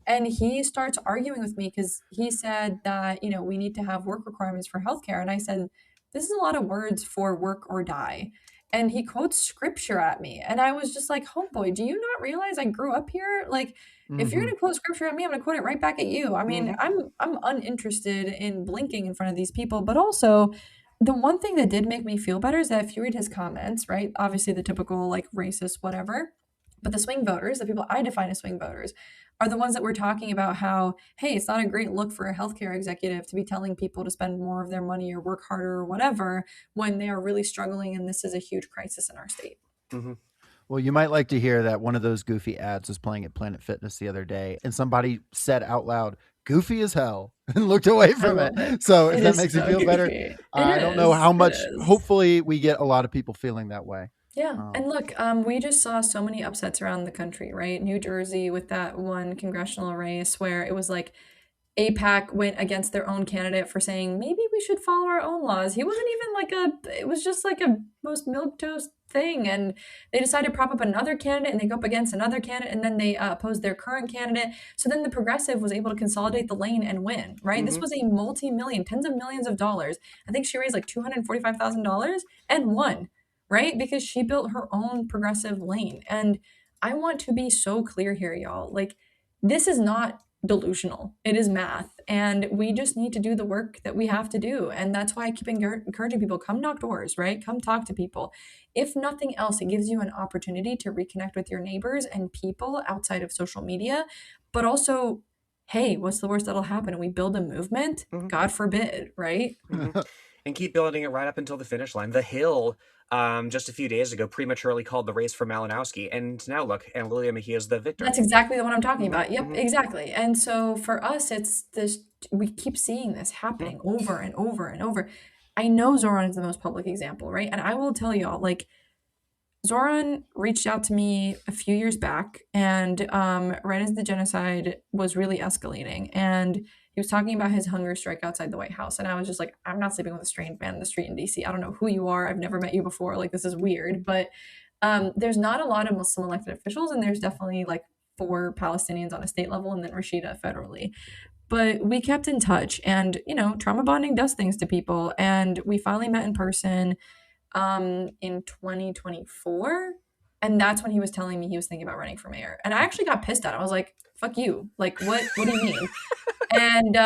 And he starts arguing with me because he said that, we need to have work requirements for healthcare. And I said, this is a lot of words for work or die. And he quotes scripture at me. And I was just like, homeboy, do you not realize I grew up here? Like, if you're going to quote scripture at me, I'm going to quote it right back at you. I mean, I'm uninterested in blinking in front of these people. But also, the one thing that did make me feel better is that if you read his comments, right, obviously the typical like racist, whatever, but the swing voters, the people I define as swing voters, are the ones that were talking about how, hey, it's not a great look for a healthcare executive to be telling people to spend more of their money or work harder or whatever when they are really struggling, and this is a huge crisis in our state. Well, you might like to hear that one of those goofy ads was playing at Planet Fitness the other day, and somebody said out loud, "Goofy as hell," and looked away from it. So if that makes you feel better, I don't know how much. Hopefully we get a lot of people feeling that way. Yeah. And look, we just saw so many upsets around the country, right? New Jersey with that one congressional race where it was like AIPAC went against their own candidate for saying, maybe we should follow our own laws. He wasn't even it was just like a most milquetoast thing. And they decided to prop up another candidate, and they go up against another candidate, and then they opposed their current candidate. So then the progressive was able to consolidate the lane and win, right? This was a multi-million, tens of millions of dollars. I think she raised like $245,000 and won. Right? Because she built her own progressive lane. And I want to be so clear here, y'all. Like, this is not delusional. It is math. And we just need to do the work that we have to do. And that's why I keep encouraging people, come knock doors, right? Come talk to people. If nothing else, it gives you an opportunity to reconnect with your neighbors and people outside of social media. But also, hey, what's the worst that'll happen? And we build a movement, God forbid, right? And keep building it right up until the finish line. The Hill, just a few days ago, prematurely called the race for Malinowski, and now look, and Lilia Mejia is the victor. That's exactly the one I'm talking about. Yep, exactly. And so for us, it's this. We keep seeing this happening over and over and over. I know Zoran is the most public example, right? And I will tell y'all, like, Zoran reached out to me a few years back, and right as the genocide was really escalating, and he was talking about his hunger strike outside the White House. And I was just like, I'm not sleeping with a strange man in the street in DC. I don't know who you are. I've never met you before. Like, this is weird. But there's not a lot of Muslim elected officials, and there's definitely like 4 Palestinians on a state level, and then Rashida federally. But we kept in touch, and, trauma bonding does things to people. And we finally met in person in 2024. And that's when he was telling me he was thinking about running for mayor. And I actually got pissed at him. I was like, fuck you. Like, what do you mean? And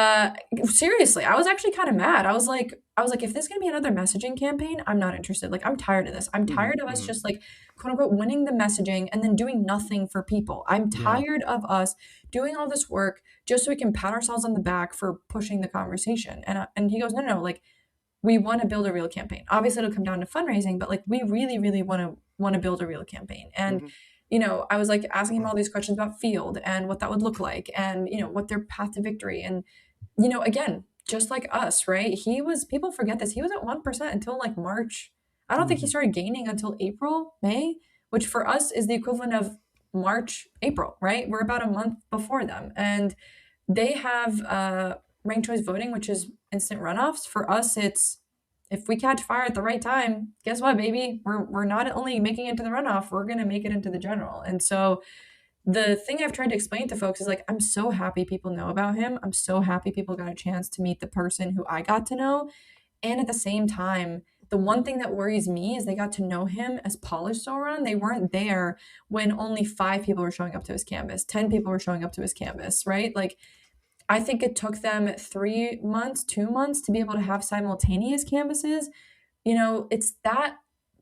seriously, I was actually kind of mad. I was like, if this is going to be another messaging campaign, I'm not interested. Like, I'm tired of this. I'm tired of us just like, quote unquote, winning the messaging and then doing nothing for people. I'm tired of us doing all this work just so we can pat ourselves on the back for pushing the conversation. And he goes, no, like, we want to build a real campaign. Obviously, it'll come down to fundraising, but like, we really, really want to build a real campaign. And I was like asking him all these questions about field and what that would look like, and what their path to victory. And again, just like us, right? People forget this. He was at 1% until like March. I don't think he started gaining until April, May, which for us is the equivalent of March, April, right? We're about a month before them, and they have ranked choice voting, which is instant runoffs. For us, it's, if we catch fire at the right time, guess what, baby? We're not only making it to the runoff, we're going to make it into the general. And so the thing I've tried to explain to folks is like, I'm so happy people know about him. I'm so happy people got a chance to meet the person who I got to know. And at the same time, the one thing that worries me is they got to know him as polished Zoran. They weren't there when only 5 people were showing up to his canvas, 10 people were showing up to his canvas, right? Like, I think it took them 3 months, 2 months to be able to have simultaneous canvases. You know, it's that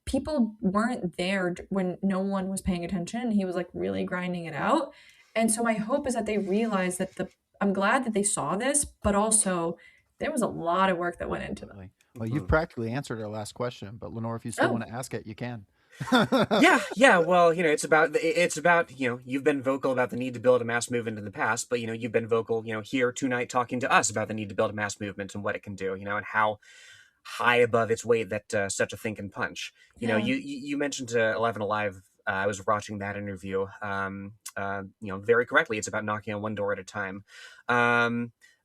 people weren't there when no one was paying attention. He was like really grinding it out. And so my hope is that they realize that I'm glad that they saw this, but also there was a lot of work that went into them. Absolutely. Well, you've practically answered our last question, but Lenore, if you still want to ask it, you can. Yeah. Well, it's about you've been vocal about the need to build a mass movement in the past, but you've been vocal here tonight talking to us about the need to build a mass movement and what it can do, and how high above its weight that such a thing can punch. You mentioned 11 Alive. I was watching that interview. Very correctly, it's about knocking on one door at a time.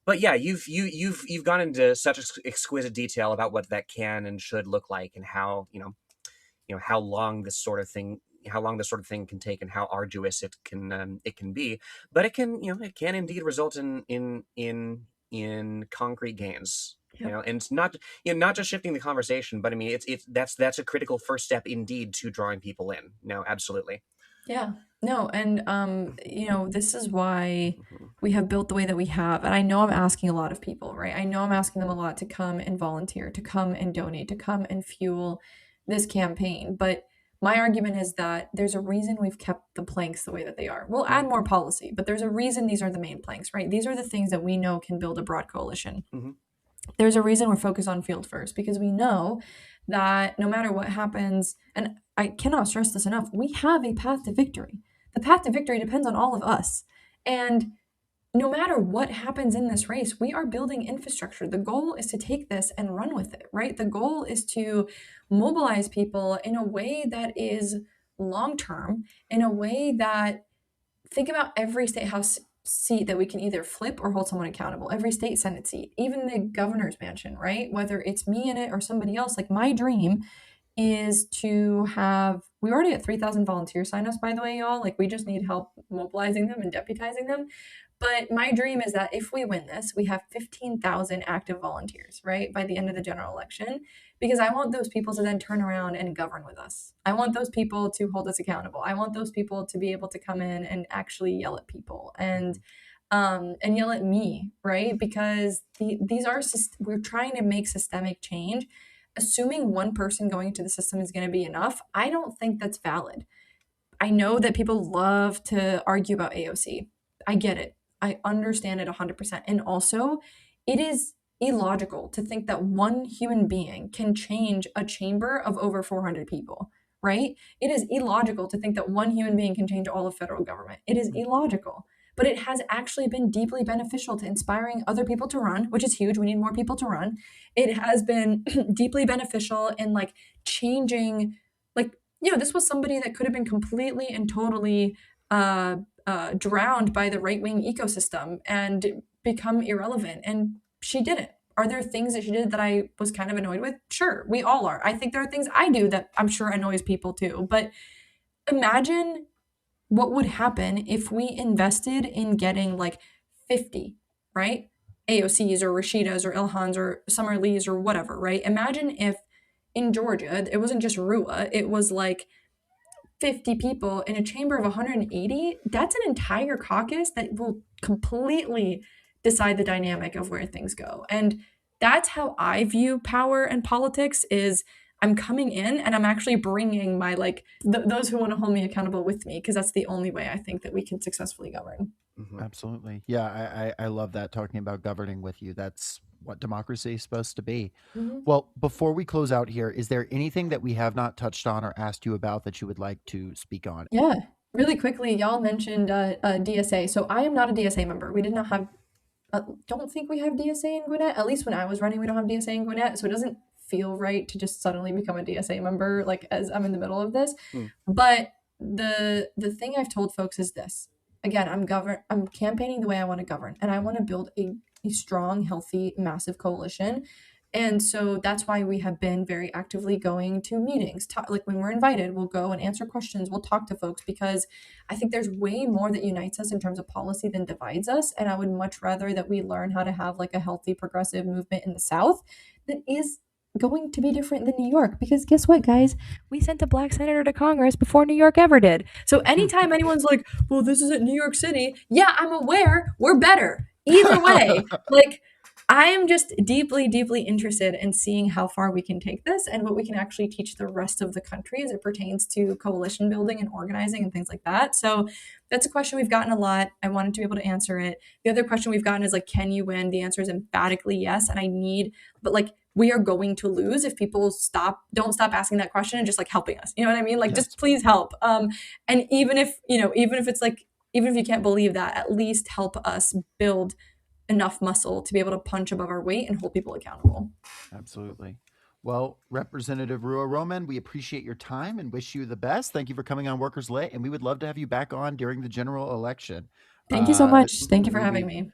But yeah, you've gone into such exquisite detail about what that can and should look like, and how how long this sort of thing can take, and how arduous it can be. But it can indeed result in concrete gains. Yep. And it's not just shifting the conversation, but I mean that's a critical first step indeed to drawing people in. No, absolutely. Yeah. No, and this is why we have built the way that we have. And I know I'm asking a lot of people, right? I know I'm asking them a lot to come and volunteer, to come and donate, to come and fuel this campaign. But my argument is that there's a reason we've kept the planks the way that they are. We'll add more policy, but there's a reason these are the main planks, right? These are the things that we know can build a broad coalition. Mm-hmm. There's a reason we're focused on field first, because we know that no matter what happens, and I cannot stress this enough, we have a path to victory. The path to victory depends on all of us. And no matter what happens in this race, we are building infrastructure. The goal is to take this and run with it, right? The goal is to mobilize people in a way that is long-term, in a way that, think about every state house seat that we can either flip or hold someone accountable, every state senate seat, even the governor's mansion, right? Whether it's me in it or somebody else, like my dream is to have, we already have 3,000 volunteer signups, by the way, y'all. Like, we just need help mobilizing them and deputizing them. But my dream is that if we win this, we have 15,000 active volunteers, right, by the end of the general election, because I want those people to then turn around and govern with us. I want those people to hold us accountable. I want those people to be able to come in and actually yell at people and yell at me, right? Because these are, we're trying to make systemic change. Assuming one person going into the system is going to be enough, I don't think that's valid. I know that people love to argue about AOC. I get it. I understand it 100%. And also, it is illogical to think that one human being can change a chamber of over 400 people, right? It is illogical to think that one human being can change all of federal government. It is illogical. But it has actually been deeply beneficial to inspiring other people to run, which is huge. We need more people to run. It has been deeply beneficial in like changing, like, this was somebody that could have been completely and totally drowned by the right-wing ecosystem and become irrelevant. And she didn't. Are there things that she did that I was kind of annoyed with? Sure, we all are. I think there are things I do that I'm sure annoys people too. But imagine what would happen if we invested in getting like 50, right? AOCs or Rashidas or Ilhans or Summer Lees or whatever, right? Imagine if in Georgia, it wasn't just Ruwa, it was like 50 people in a chamber of 180. That's an entire caucus that will completely decide the dynamic of where things go. And that's how I view power and politics is I'm coming in and I'm actually bringing my those who want to hold me accountable with me, because that's the only way I think that we can successfully govern. Mm-hmm. Absolutely. Yeah, I love that, talking about governing with you. That's what democracy is supposed to be. Mm-hmm. Well, before we close out here, is there anything that we have not touched on or asked you about that you would like to speak on? Yeah, really quickly, y'all mentioned DSA. So I am not a DSA member. We did not have, don't think we have DSA in Gwinnett. At least when I was running, we don't have DSA in Gwinnett. So it doesn't feel right to just suddenly become a DSA member, like as I'm in the middle of this. But the thing I've told folks is this. Again, I'm campaigning the way I want to govern, and I want to build a strong, healthy, massive coalition. And so that's why we have been very actively going to meetings. Like when we're invited, we'll go and answer questions. We'll talk to folks, because I think there's way more that unites us in terms of policy than divides us. And I would much rather that we learn how to have like a healthy, progressive movement in the South that is going to be different than New York, because guess what, guys? We sent a black senator to Congress before New York ever did. So anytime anyone's like, well, this isn't New York City. Yeah, I'm aware. We're better. either way, like, I am just deeply, deeply interested in seeing how far we can take this and what we can actually teach the rest of the country as it pertains to coalition building and organizing and things like that. So that's a question we've gotten a lot. I wanted to be able to answer it. The other question we've gotten is like, can you win? The answer is emphatically yes. And but like, we are going to lose if people don't stop asking that question and just like helping us. You know what I mean? Like, Yes. just please help. And even if it's like, even if you can't believe that, at least help us build enough muscle to be able to punch above our weight and hold people accountable. Absolutely. Well, Representative Ruwa Romman, we appreciate your time and wish you the best. Thank you for coming on Workers Lit, and we would love to have you back on during the general election. Thank you so much. Thank you for having me.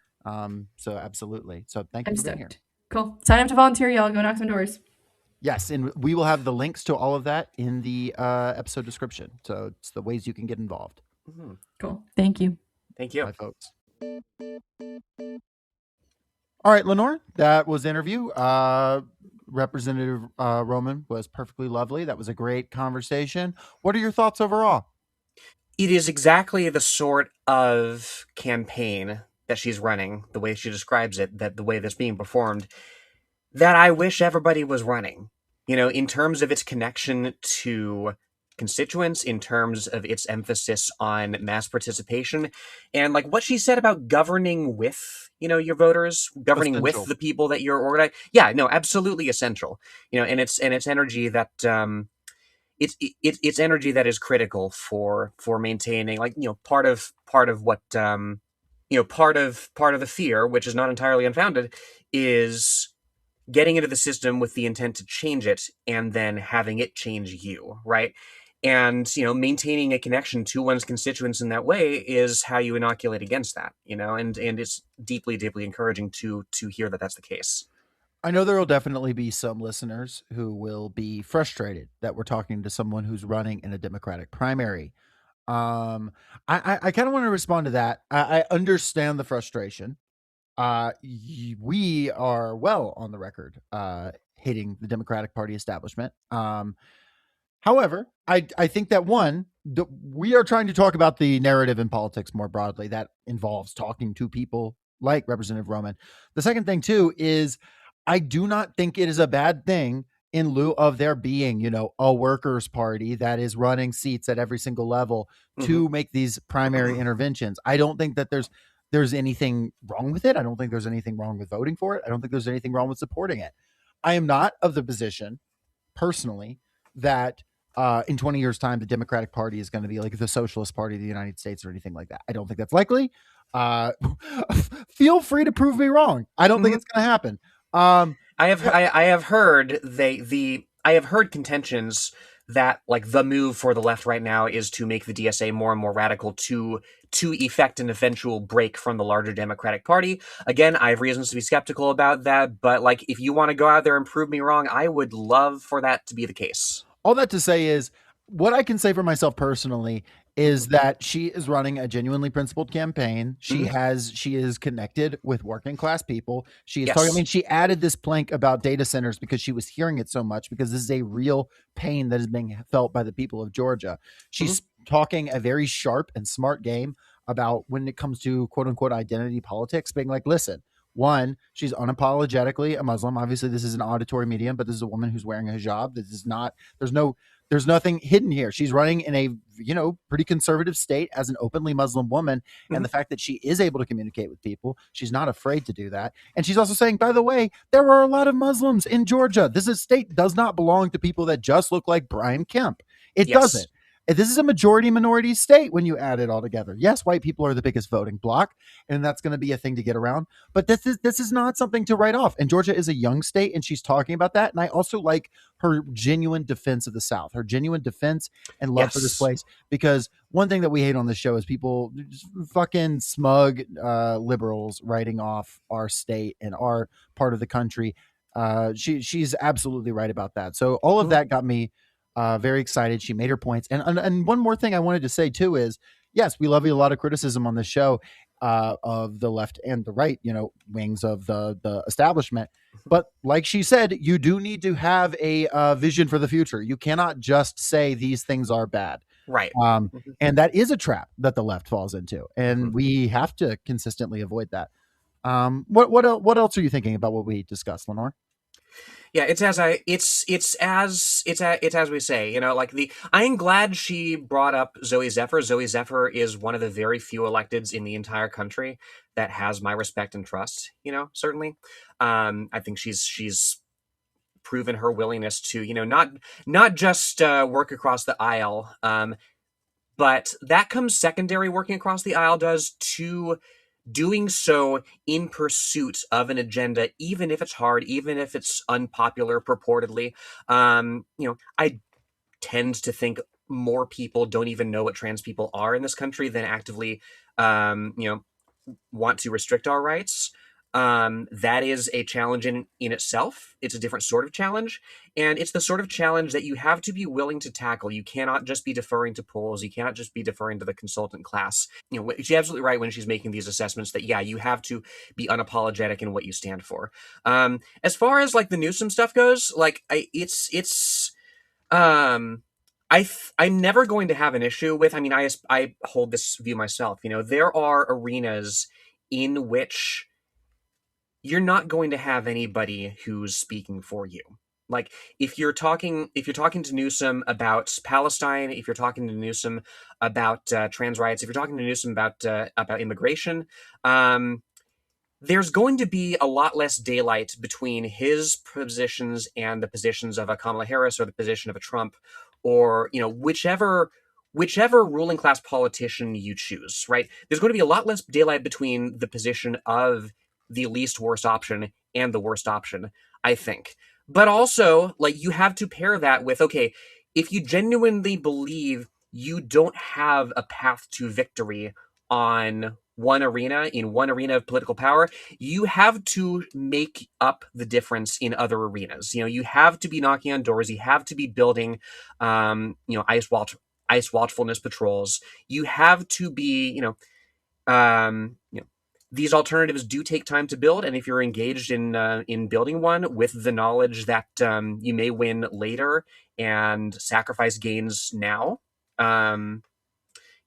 So absolutely. So thank you I'm for being here. stoked. Cool. Sign up to volunteer, y'all. Go knock some doors. Yes, and we will have the links to all of that in the episode description. So it's the ways you can get involved. Mhm. Cool. Thank you. Thank you. Bye, folks. All right, Lenore, that was the interview. Representative Romman was perfectly lovely. That was a great conversation. What are your thoughts overall? It is exactly the sort of campaign that she's running, the way she describes it, that the way that's being performed, that I wish everybody was running. In terms of its connection to constituents, in terms of its emphasis on mass participation, and like what she said about governing with, your voters, governing Essential. with the people that you're organizing. Yeah, no, absolutely essential. And it's energy that it's energy that is critical for maintaining, like, part of what part of the fear, which is not entirely unfounded, is getting into the system with the intent to change it and then having it change you, right? And maintaining a connection to one's constituents in that way is how you inoculate against that, and it's deeply, deeply encouraging to hear that that's the case. I know there will definitely be some listeners who will be frustrated that we're talking to someone who's running in a Democratic primary. I kind of want to respond to that. I understand the frustration. We are well on the record hating the Democratic Party establishment. However, I think that we are trying to talk about the narrative in politics more broadly that involves talking to people like Representative Romman. The second thing, too, is I do not think it is a bad thing in lieu of there being, a workers' party that is running seats at every single level to make these primary interventions. I don't think that there's anything wrong with it. I don't think there's anything wrong with voting for it. I don't think there's anything wrong with supporting it. I am not of the position, personally, that in 20 years' time, the Democratic Party is going to be like the Socialist Party of the United States or anything like that. I don't think that's likely. Feel free to prove me wrong. I don't think it's going to happen. I have heard I have heard contentions that, like, the move for the left right now is to make the DSA more and more radical to effect an eventual break from the larger Democratic Party. Again, I have reasons to be skeptical about that, but like, if you want to go out there and prove me wrong, I would love for that to be the case. All that to say is, what I can say for myself personally is that she is running a genuinely principled campaign. She is connected with working class people. She is talking. I mean, she added this plank about data centers because she was hearing it so much, because this is a real pain that is being felt by the people of Georgia. She's talking a very sharp and smart game about when it comes to quote unquote identity politics, being like, listen, one, she's unapologetically a Muslim. Obviously, this is an auditory medium, but this is a woman who's wearing a hijab. This is not, there's nothing hidden here. She's running in a, pretty conservative state as an openly Muslim woman. And the fact that she is able to communicate with people, she's not afraid to do that. And she's also saying, by the way, there are a lot of Muslims in Georgia. This state does not belong to people that just look like Brian Kemp. It doesn't. This is a majority minority state when you add it all together. Yes, white people are the biggest voting bloc, and that's going to be a thing to get around. But this is not something to write off. And Georgia is a young state, and she's talking about that. And I also like her genuine defense of the South, her genuine defense and love for this place. Because one thing that we hate on this show is people fucking smug liberals writing off our state and our part of the country. She's absolutely right about that. So all of that got me very excited. She made her points. And one more thing I wanted to say too is, yes, we levy a lot of criticism on this show of the left and the right, wings of the establishment. But like she said, you do need to have a vision for the future. You cannot just say these things are bad. Right. And that is a trap that the left falls into. And we have to consistently avoid that. What else are you thinking about what we discussed, Lenore? Yeah, it's as we say, like I am glad she brought up Zoe Zephyr. Zoe Zephyr is one of the very few electeds in the entire country that has my respect and trust, certainly. I think she's proven her willingness to, not just work across the aisle, but that comes secondary. Working across the aisle does to doing so in pursuit of an agenda, even if it's hard, even if it's unpopular purportedly. I tend to think more people don't even know what trans people are in this country than actively, want to restrict our rights. That is a challenge in itself. It's a different sort of challenge. And it's the sort of challenge that you have to be willing to tackle. You cannot just be deferring to polls. You cannot just be deferring to the consultant class. She's absolutely right when she's making these assessments that, yeah, you have to be unapologetic in what you stand for. As far as like the Newsom stuff goes, like um, I'm never going to have an issue with. I mean, I hold this view myself. There are arenas in which you're not going to have anybody who's speaking for you. Like if you're talking to Newsom about Palestine, if you're talking to Newsom about trans rights, if you're talking to Newsom about immigration, there's going to be a lot less daylight between his positions and the positions of a Kamala Harris or the position of a Trump, or whichever ruling class politician you choose, right? There's going to be a lot less daylight between the position of the least worst option and the worst option, I think. But also, like, you have to pair that with, okay, if you genuinely believe you don't have a path to victory on in one arena of political power, you have to make up the difference in other arenas. You have to be knocking on doors. You have to be building, ice watchfulness patrols. You have to be, these alternatives do take time to build, and if you're engaged in building one with the knowledge that you may win later and sacrifice gains now,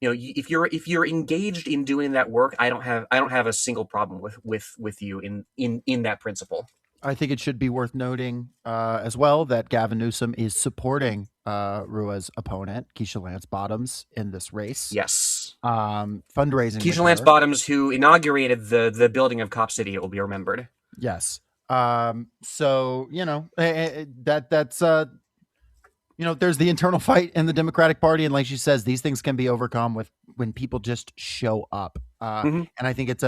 if you're engaged in doing that work, I don't have a single problem with you in that principle. I think it should be worth noting as well that Gavin Newsom is supporting Rua's opponent, Keisha Lance Bottoms, in this race. Yes. Fundraising. Keisha Lance Bottoms, who inaugurated the building of Cop City, it will be remembered. Yes. So that's there's the internal fight in the Democratic Party, and like she says, these things can be overcome when people just show up. And I think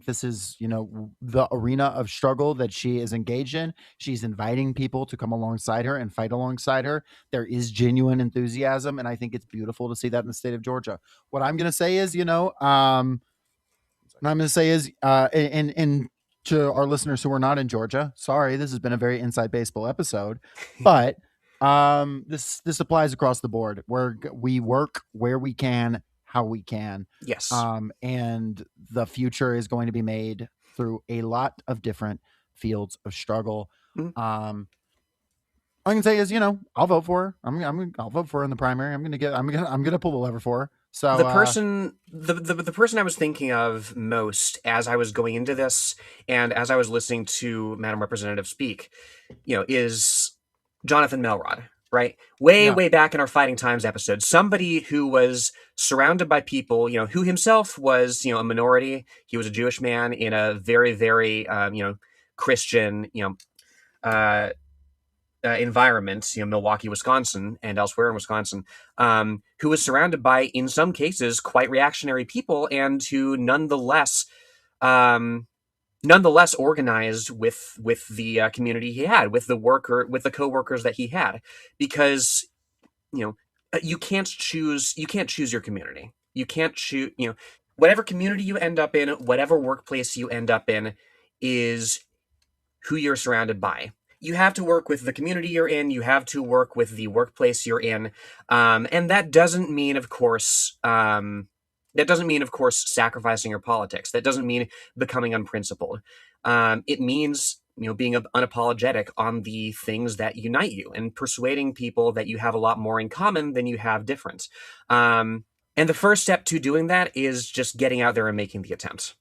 this is the arena of struggle that she is engaged in. She's inviting people to come alongside her and fight alongside her. There is genuine enthusiasm, and I think it's beautiful to see that in the state of Georgia. What I'm going to say is, and to our listeners who are not in Georgia, sorry, this has been a very inside baseball episode, but this applies across the board. We work where we can, how we can. Yes. And the future is going to be made through a lot of different fields of struggle. All I can say is, I'll vote for her. I'll vote for her in the primary. I'm gonna pull the lever for her. So the person I was thinking of most as I was going into this and as I was listening to Madam Representative speak, is Jonathan Melrod, right? Way back in our Fighting Times episode, somebody who was surrounded by people, who himself was, a minority. He was a Jewish man in a very, very, Christian, environment, Milwaukee, Wisconsin, and elsewhere in Wisconsin, who was surrounded by, in some cases, quite reactionary people, and who nonetheless organized with the community he had, with the co-workers that he had, because you can't choose your community. You can't choose, whatever community you end up in, whatever workplace you end up in, is who you're surrounded by. You have to work with the community you're in. You have to work with the workplace you're in, and that doesn't mean, of course, sacrificing your politics. That doesn't mean becoming unprincipled. It means being unapologetic on the things that unite you and persuading people that you have a lot more in common than you have different. And the first step to doing that is just getting out there and making the attempt.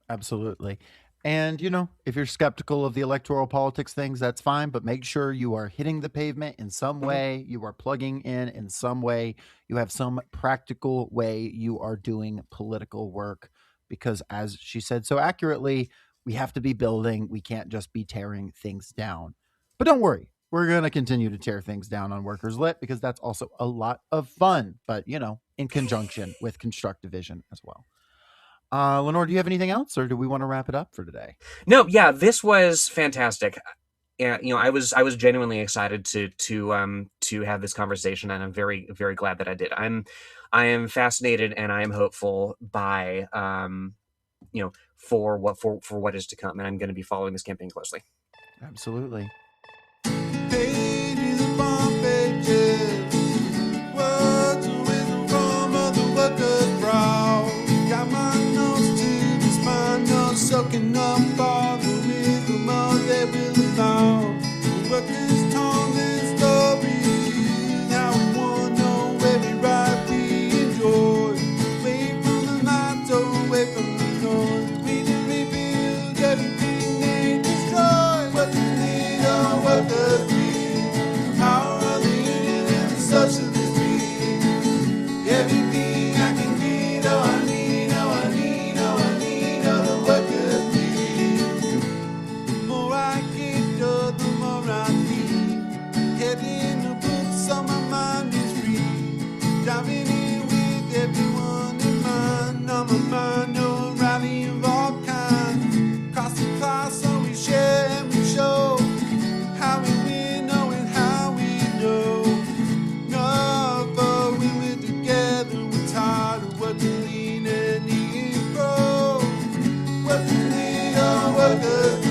Absolutely. And, if you're skeptical of the electoral politics things, that's fine, but make sure you are hitting the pavement in some Mhm. way, you are plugging in some way, you have some practical way you are doing political work. Because, as she said so accurately, we have to be building, we can't just be tearing things down. But don't worry, we're going to continue to tear things down on Workers Lit because that's also a lot of fun, but, in conjunction with constructive vision as well. Lenore, do you have anything else, or do we want to wrap it up for today? No, yeah, this was fantastic. Yeah, I was genuinely excited to have this conversation, and I'm very very glad that I did. I am fascinated and I am hopeful by for what is to come, and I'm going to be following this campaign closely. Absolutely. Pages upon pages, words of wisdom from other workers' brow. Got my nose to the spine, not soaking up all the wisdom of their will allow. The workers' tongue and stories, how we want to know every right we enjoy. Away from the lights, away from the noise, we can rebuild everything they destroy. Workers need a workers' dream, power of the union and the socialist dream. Everything I can get, oh I need, oh I need, oh I need, oh the workers' dream. The more I get, oh the more I need. Head in the books, so my mind is free. Diving in with everyone in mind. On my mind, no rally of all kinds. Cross the class, so we share and we show how we win, knowing how we know. No, but we were together, we're tired of working lean and eating grow. Working lean, oh, workers.